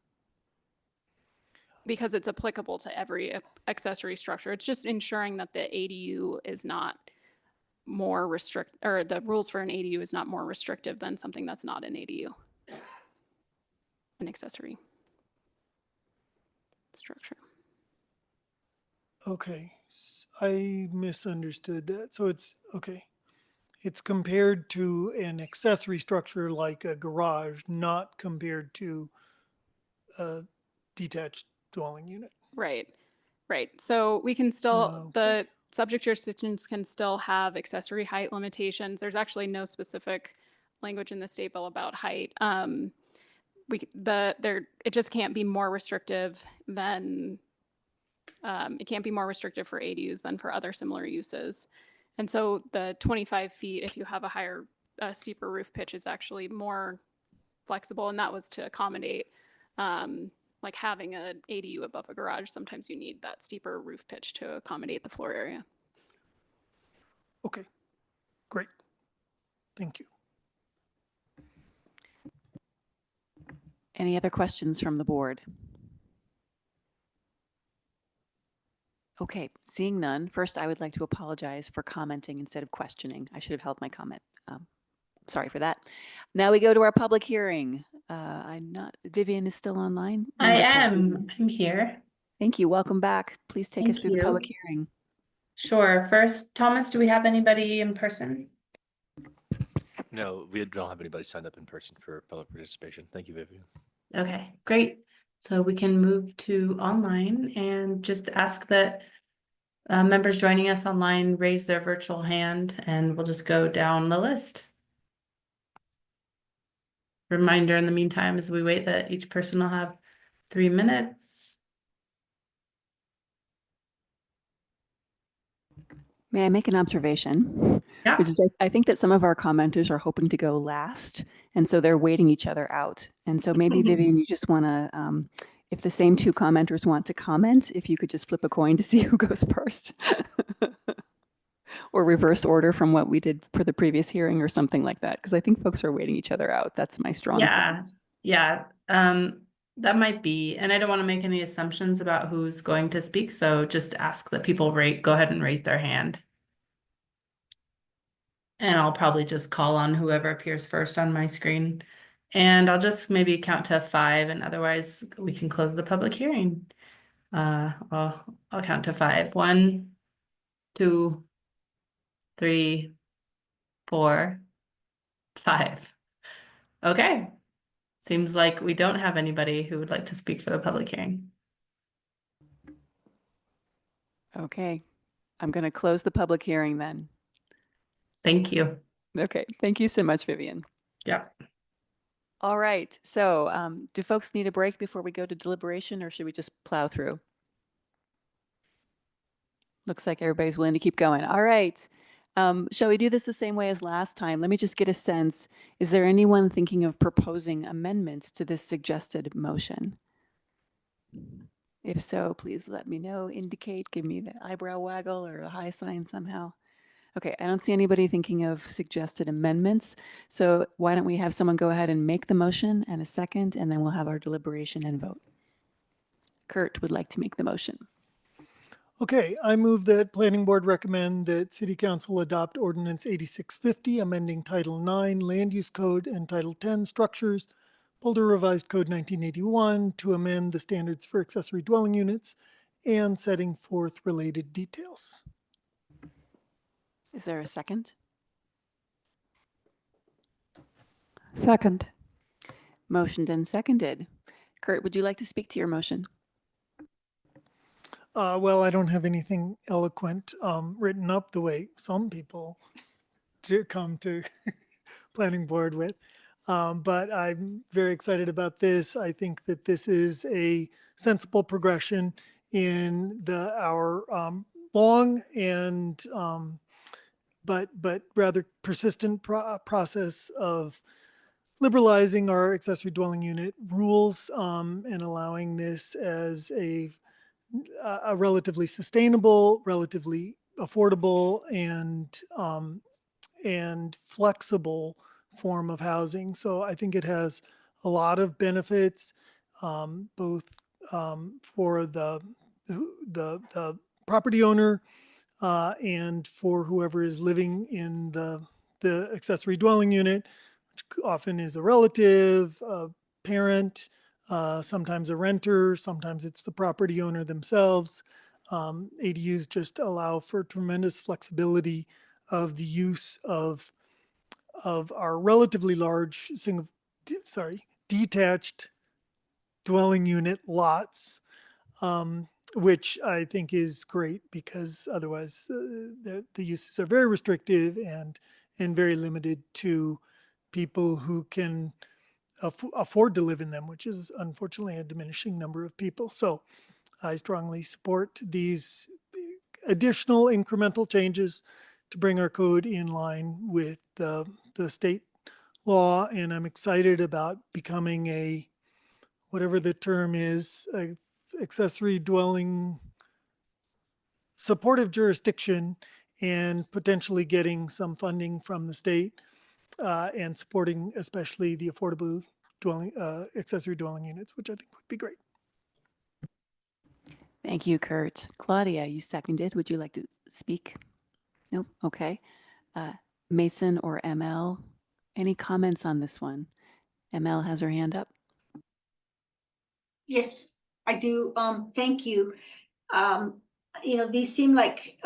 Because it's applicable to every accessory structure. It's just ensuring that the ADU is not more or the rules for an ADU is not more restrictive than something that's not an ADU, an accessory structure. Okay, I misunderstood that. So it's okay. It's compared to an accessory structure like a garage, not compared to a detached dwelling unit. Right. So we can still, the subject jurisdictions can still have accessory height limitations. There's actually no specific language in the state bill about height. It just can't be more restrictive than it can't be more restrictive for ADUs than for other similar uses. And so the 25 feet, if you have a steeper roof pitch, is actually more flexible. And that was to accommodate like having an ADU above a garage. Sometimes you need that steeper roof pitch to accommodate the floor area. Okay, great. Thank you. Any other questions from the board? Okay, seeing none. First, I would like to apologize for commenting instead of questioning. I should have held my comment. Sorry for that. Now we go to our public hearing. Vivian is still online? I Wonderful. am. I'm here. Thank you. Welcome back. Please take us Thank through the public you. hearing. Sure. First, Thomas, do we have anybody in person? No, we don't have anybody signed up in person for public participation. Thank you, Vivian. Okay, great. So we can move to online and just ask that members joining us online raise their virtual hand, and we'll just go down the list. Reminder in the meantime, as we wait, that each person will have 3 minutes. May I make an observation? Yeah. Which is, I think that some of our commenters are hoping to go last, and so they're waiting each other out. And so maybe, Vivian, you just want to, if the same two commenters want to comment, if you could just flip a coin to see who goes first. Or reverse order from what we did for the previous hearing or something like that, because I think folks are waiting each other out. That's my strong sense. Yeah. That might be, and I don't want to make any assumptions about who's going to speak, so just ask that people go ahead and raise their hand. And I'll probably just call on whoever appears first on my screen. And I'll just maybe count to 5, and otherwise we can close the public hearing. I'll count to 5. 1, 2, 3, 4, 5. Okay. Seems like we don't have anybody who would like to speak for the public hearing. Okay. I'm going to close the public hearing then. Thank you. Okay. Thank you so much, Vivian. Yeah. All right. So do folks need a break before we go to deliberation, or should we just plow through? Looks like everybody's willing to keep going. All right. Shall we do this the same way as last time? Let me just get a sense. Is there anyone thinking of proposing amendments to this suggested motion? If so, please let me know, indicate, give me the eyebrow waggle or a high sign somehow. Okay, I don't see anybody thinking of suggested amendments. So why don't we have someone go ahead and make the motion and a second, and then we'll have our deliberation and vote. Kurt would like to make the motion. Okay, I move that Planning Board recommend that City Council adopt Ordinance 8650, amending Title 9 Land Use Code and Title 10 Structures, Boulder Revised Code 1981, to amend the standards for accessory dwelling units and setting forth related details. Is there a second? Second. Motioned and seconded. Kurt, would you like to speak to your motion? Well, I don't have anything eloquent written up the way some people to come to Planning Board with. But I'm very excited about this. I think that this is a sensible progression in our long and but rather persistent process of liberalizing our accessory dwelling unit rules and allowing this as a relatively sustainable, relatively affordable, and flexible form of housing. So I think it has a lot of benefits, both for the property owner and for whoever is living in the accessory dwelling unit, which often is a relative, a parent, sometimes a renter, sometimes it's the property owner themselves. ADUs just allow for tremendous flexibility of the use of our relatively large detached dwelling unit lots, which I think is great because otherwise the uses are very restrictive and very limited to people who can afford to live in them, which is unfortunately a diminishing number of people. So I strongly support these additional incremental changes to bring our code in line with the state law. And I'm excited about becoming a, whatever the term is, a accessory dwelling supportive jurisdiction and potentially getting some funding from the state and supporting especially the affordable dwelling, accessory dwelling units, which I think would be great. Thank you, Kurt. Claudia, you seconded. Would you like to speak? Nope. Okay. Mason or ML, any comments on this one? ML has her hand up. Yes, I do. Thank you. These seem like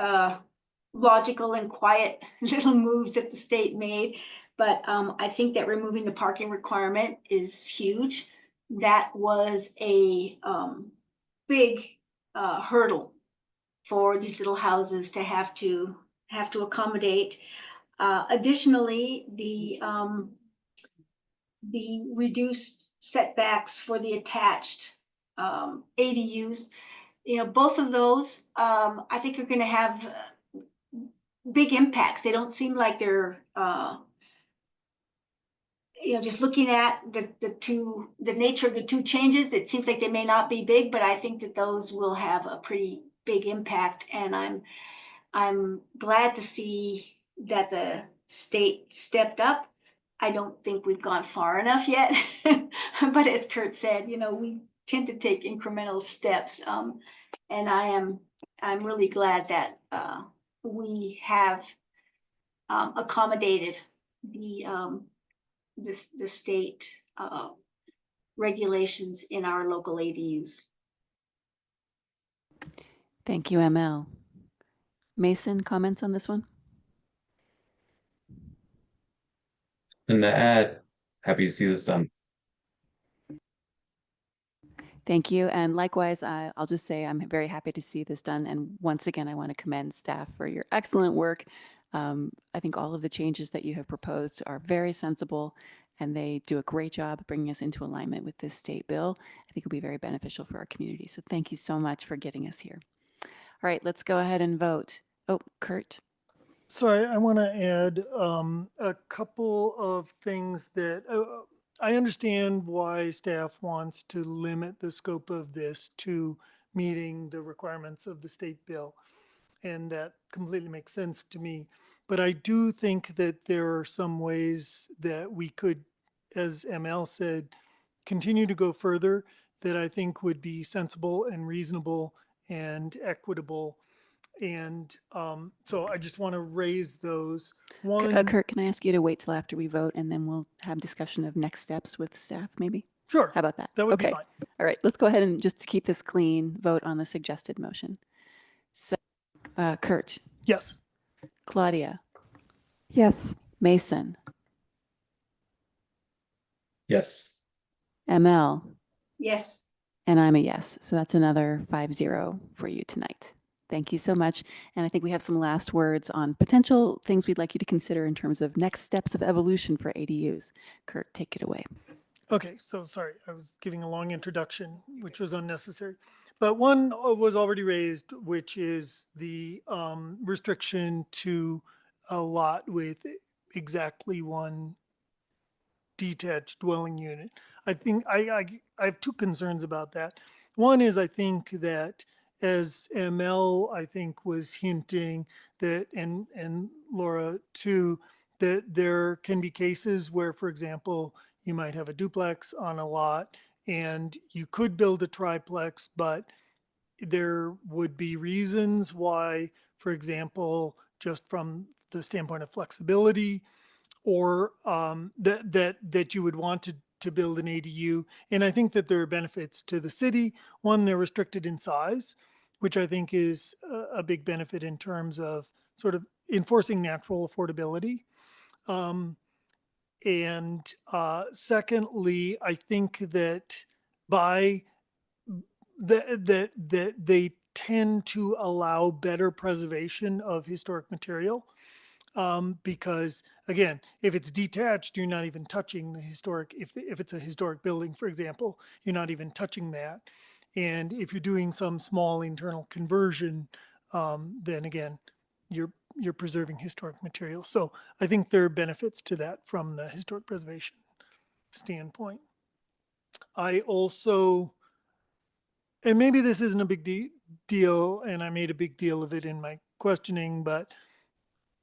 logical and quiet little moves that the state made, but I think that removing the parking requirement is huge. That was a big hurdle for these little houses to have to accommodate. Additionally, the reduced setbacks for the attached ADUs, both of those, I think are going to have big impacts. They don't seem like they're, just looking at the nature of the two changes, it seems like they may not be big, but I think that those will have a pretty big impact. And I'm glad to see that the state stepped up. I don't think we've gone far enough yet, but as Kurt said, we tend to take incremental steps. And I'm really glad that we have accommodated the state regulations in our local ADUs. Thank you, ML. Mason, comments on this one? And to add, happy to see this done. Thank you. And likewise, I'll just say I'm very happy to see this done. And once again, I want to commend staff for your excellent work. I think all of the changes that you have proposed are very sensible, and they do a great job bringing us into alignment with this state bill. I think it'll be very beneficial for our community. So thank you so much for getting us here. All right, let's go ahead and vote. Oh, Kurt. Sorry, I want to add a couple of things that I understand why staff wants to limit the scope of this to meeting the requirements of the state bill. And that completely makes sense to me. But I do think that there are some ways that we could, as ML said, continue to go further that I think would be sensible and reasonable and equitable. And so I just want to raise those. One, Kurt, can I ask you to wait till after we vote, and then we'll have discussion of next steps with staff, maybe? Sure. How about that? That would okay. be fine. All right, let's go ahead and just to keep this clean, vote on the suggested motion. So, Kurt. Yes. Claudia. Yes. Mason. Yes. ML. Yes. And I'm a yes. So that's another 5-0 for you tonight. Thank you so much. And I think we have some last words on potential things we'd like you to consider in terms of next steps of evolution for ADUs. Kurt, take it away. Okay, so sorry, I was giving a long introduction, which was unnecessary. But one was already raised, which is the restriction to a lot with exactly one detached dwelling unit. I think I have two concerns about that. One is I think that, as ML I think was hinting that, and Laura too, that there can be cases where, for example, you might have a duplex on a lot and you could build a triplex, but there would be reasons why, for example, just from the standpoint of flexibility, or that you would want to build an ADU. And I think that there are benefits to the city. One, they're restricted in size, which I think is a big benefit in terms of sort of enforcing natural affordability. And secondly, I think that that they tend to allow better preservation of historic material. Because again, if it's detached, you're not even touching the historic, if it's a historic building, for example, you're not even touching that. And if you're doing some small internal conversion, then again, you're preserving historic material. So I think there are benefits to that from the historic preservation standpoint. I also, and maybe this isn't a big deal, and I made a big deal of it in my questioning, but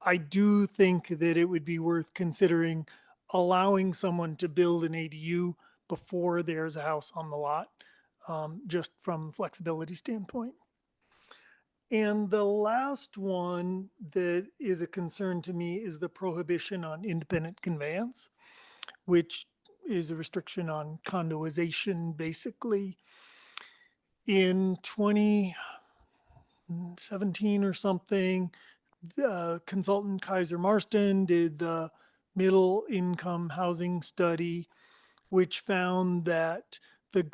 I do think that it would be worth considering allowing someone to build an ADU before there's a house on the lot, just from flexibility standpoint. And the last one that is a concern to me is the prohibition on independent conveyance, which is a restriction on condoization, basically. In 2017 or something, the consultant Kaiser Marston did the middle income housing study, which found that the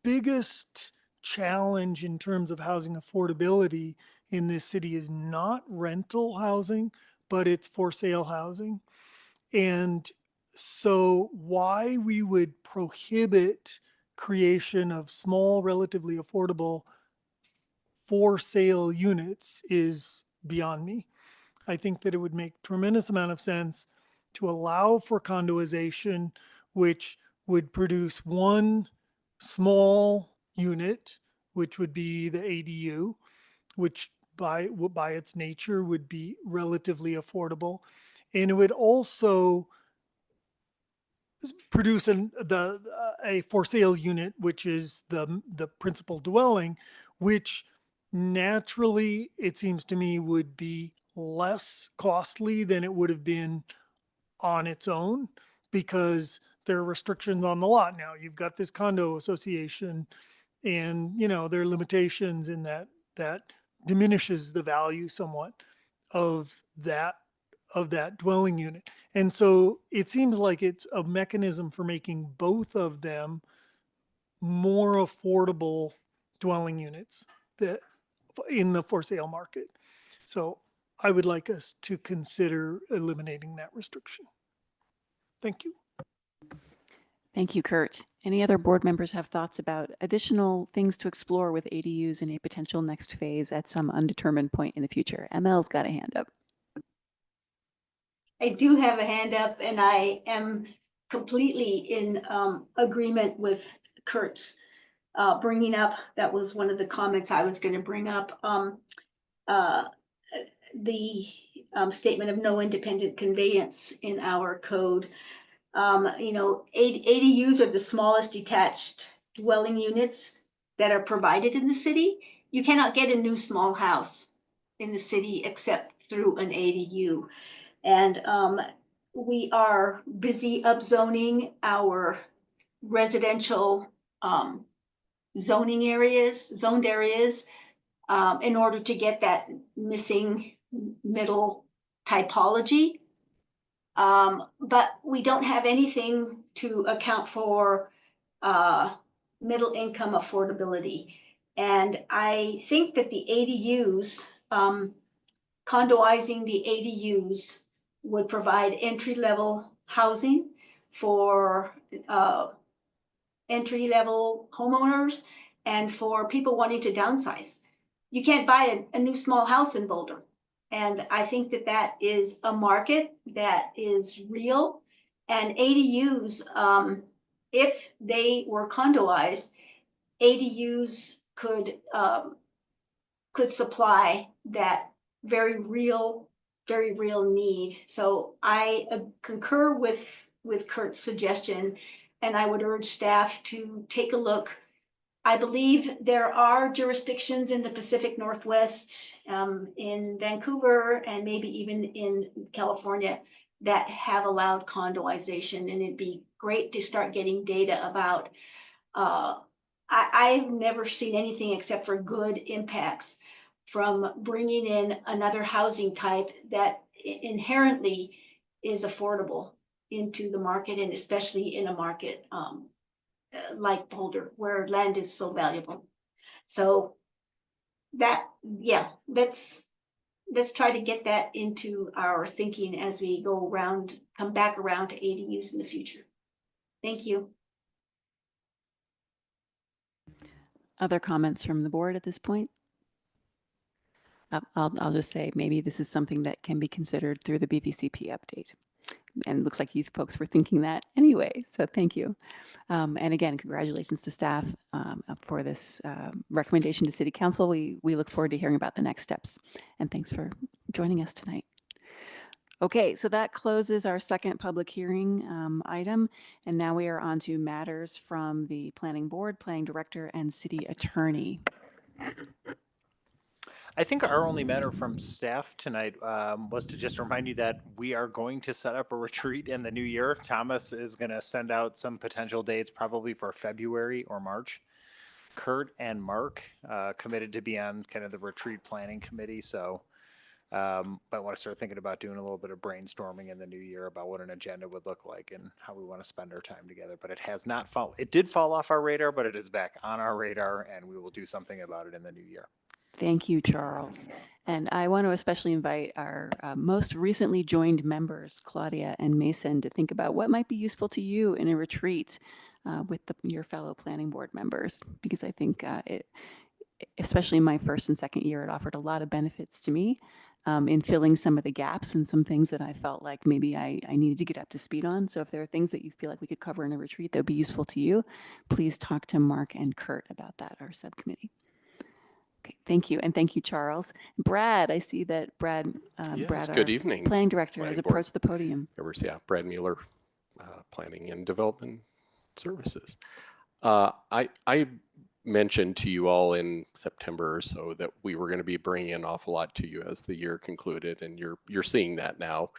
biggest challenge in terms of housing affordability in this city is not rental housing, but it's for sale housing. And so why we would prohibit creation of small, relatively affordable for sale units is beyond me. I think that it would make tremendous amount of sense to allow for condoization, which would produce one small unit, which would be the ADU, which by its nature would be relatively affordable. And it would also produce a for sale unit, which is the principal dwelling, which naturally, it seems to me, would be less costly than it would have been on its own, because there are restrictions on the lot now. You've got this condo association, and there are limitations in that diminishes the value somewhat of that dwelling unit. And so it seems like it's a mechanism for making both of them more affordable dwelling units that in the for sale market. So I would like us to consider eliminating that restriction. Thank you. Thank you, Kurt. Any other board members have thoughts about additional things to explore with ADUs in a potential next phase at some undetermined point in the future? ML's got a hand up. I do have a hand up, and I am completely in agreement with Kurt's bringing up. That was one of the comments I was going to bring up. The statement of no independent conveyance in our code. ADUs are the smallest detached dwelling units that are provided in the city. You cannot get a new small house in the city except through an ADU. And we are busy upzoning our residential zoned areas in order to get that missing middle typology. But we don't have anything to account for middle income affordability. And I think that the ADUs, condoizing the ADUs would provide entry-level housing for entry-level homeowners and for people wanting to downsize. You can't buy a new small house in Boulder. And I think that that is a market that is real. And ADUs, if they were condoized, ADUs could supply that very real need. So I concur with Kurt's suggestion, and I would urge staff to take a look. I believe there are jurisdictions in the Pacific Northwest, in Vancouver, and maybe even in California that have allowed condoization, and it'd be great to start getting data about. I've never seen anything except for good impacts from bringing in another housing type that inherently is affordable into the market, and especially in a market like Boulder, where land is so valuable. So let's try to get that into our thinking as we come back around to ADUs in the future. Thank you. Other comments from the board at this point? I'll just say maybe this is something that can be considered through the BVCP update. And it looks like you folks were thinking that anyway, so thank you. And again, congratulations to staff for this recommendation to City Council. We look forward to hearing about the next steps. And thanks for joining us tonight. Okay, so that closes our second public hearing item, and now we are on to matters from the Planning Board, Planning Director, and City Attorney. I think our only matter from staff tonight was to just remind you that we are going to set up a retreat in the new year. Thomas is going to send out some potential dates probably for February or March. Kurt and Mark committed to be on kind of the retreat planning committee. So I want to start thinking about doing a little bit of brainstorming in the new year about what an agenda would look like and how we want to spend our time together. But it has not it did fall off our radar, but it is back on our radar, and we will do something about it in the new year. Thank you, Charles. And I want to especially invite our most recently joined members, Claudia and Mason, to think about what might be useful to you in a retreat with your fellow planning board members, because I think especially in my first and second year, it offered a lot of benefits to me in filling some of the gaps and some things that I felt like maybe I needed to get up to speed on. So if there are things that you feel like we could cover in a retreat that would be useful to you, please talk to Mark and Kurt about that, our subcommittee. Okay, thank you. And thank you, Charles. Brad, I see that Brad, Yes, our good evening. planning director, Planning has Board. approached the podium. Brad Mueller, Planning and Development Services. I mentioned to you all in September or so that we were going to be bringing an awful lot to you as the year concluded, and you're seeing that now.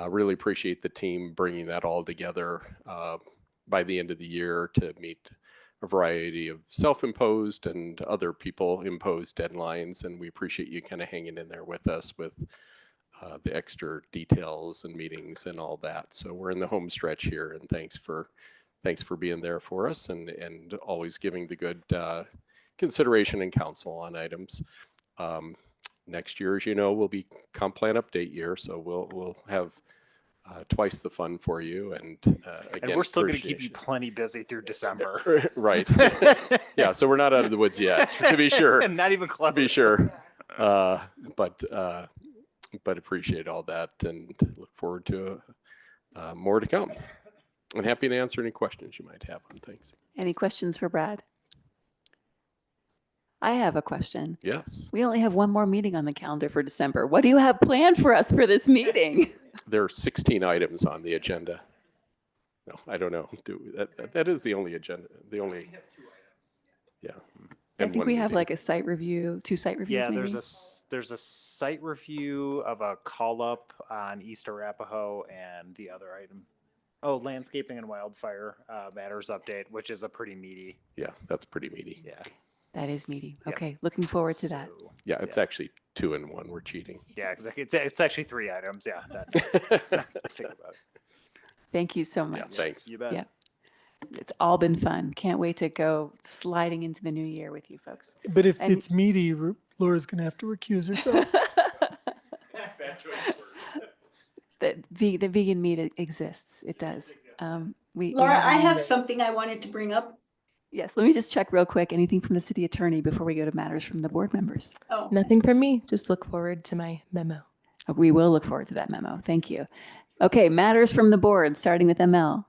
Really appreciate the team bringing that all together by the end of the year to meet a variety of self-imposed and other people imposed deadlines, and we appreciate you kind of hanging in there with us with the extra details and meetings and all that. So we're in the home stretch here, and thanks for being there for us and always giving the good consideration and counsel on items. Next year, as you know, will be comp plan update year, so we'll have twice the fun for you, and again, and we're still going to keep you plenty busy through December. Right. Yeah, so we're not out of the woods yet, to be sure. Not even close. To be sure. But appreciate all that and look forward to more to come. I'm happy to answer any questions you might have on things. Any questions for Brad? I have a question. Yes. We only have one more meeting on the calendar for December. What do you have planned for us for this meeting? There are 16 items on the agenda. No, I don't know. That is the only agenda. The only. We have 2 items. Yeah. I think we have like a site review, 2 site reviews. Yeah, maybe? there's a site review of a call up on East Arapahoe, and the other item, landscaping and wildfire matters update, which is a pretty meaty. Yeah, that's pretty meaty. Yeah. That is meaty. Yeah. Okay, looking forward to that. Yeah, it's actually 2 in 1. We're cheating. Yeah, exactly. It's actually 3 items. Yeah. Think about it. Thank you so much. Yeah, thanks. You bet. Yeah. It's all been fun. Can't wait to go sliding into the new year with you folks. But if it's meaty, Laura's going to have to recuse herself. The vegan meat exists. It does. We Laura, have I have this. something I wanted to bring up. Yes, let me just check real quick. Anything from the city attorney before we go to matters from the board members? Oh, Nothing from me. Just look forward to my memo. We will look forward to that memo. Thank you. Okay, matters from the board, starting with ML.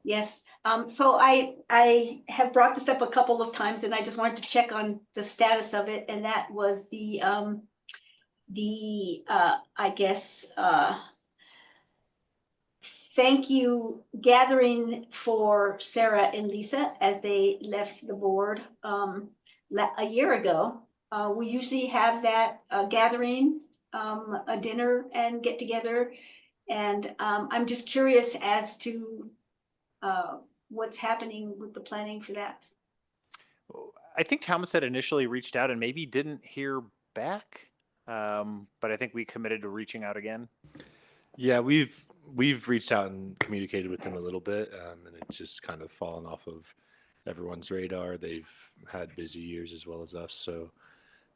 yes. So I have brought this up a couple of times, and I just wanted to check on the status of it, and that was the thank you gathering for Sarah and Lisa as they left the board a year ago. We usually have that gathering, a dinner and get together. And I'm just curious as to what's happening with the planning for that. I think Thomas had initially reached out and maybe didn't hear back, but I think we committed to reaching out again. Yeah, we've reached out and communicated with them a little bit, and it's just kind of fallen off of everyone's radar. They've had busy years as well as us, so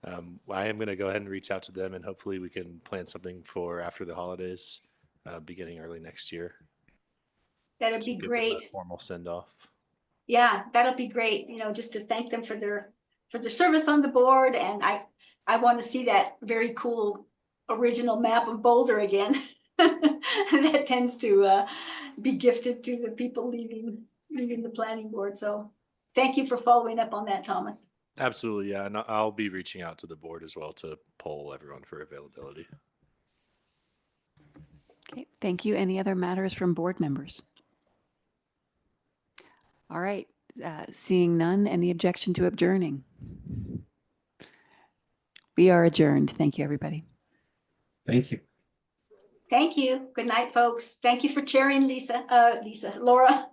I am going to go ahead and reach out to them, and hopefully we can plan something for after the holidays, beginning early next year. That'd be Give them a great. formal send off. Yeah, that'll be great. You know, just to thank them for their service on the board, and I want to see that very cool original map of Boulder again. That tends to be gifted to the people leaving the planning board. So thank you for following up on that, Thomas. Absolutely, yeah. And I'll be reaching out to the board as well to poll everyone for availability. Okay, thank you. Any other matters from board members? All right, seeing none, any objection to adjourning? We are adjourned. Thank you, everybody. Thank you. Thank you. Good night, folks. Thank you for chairing, Laura.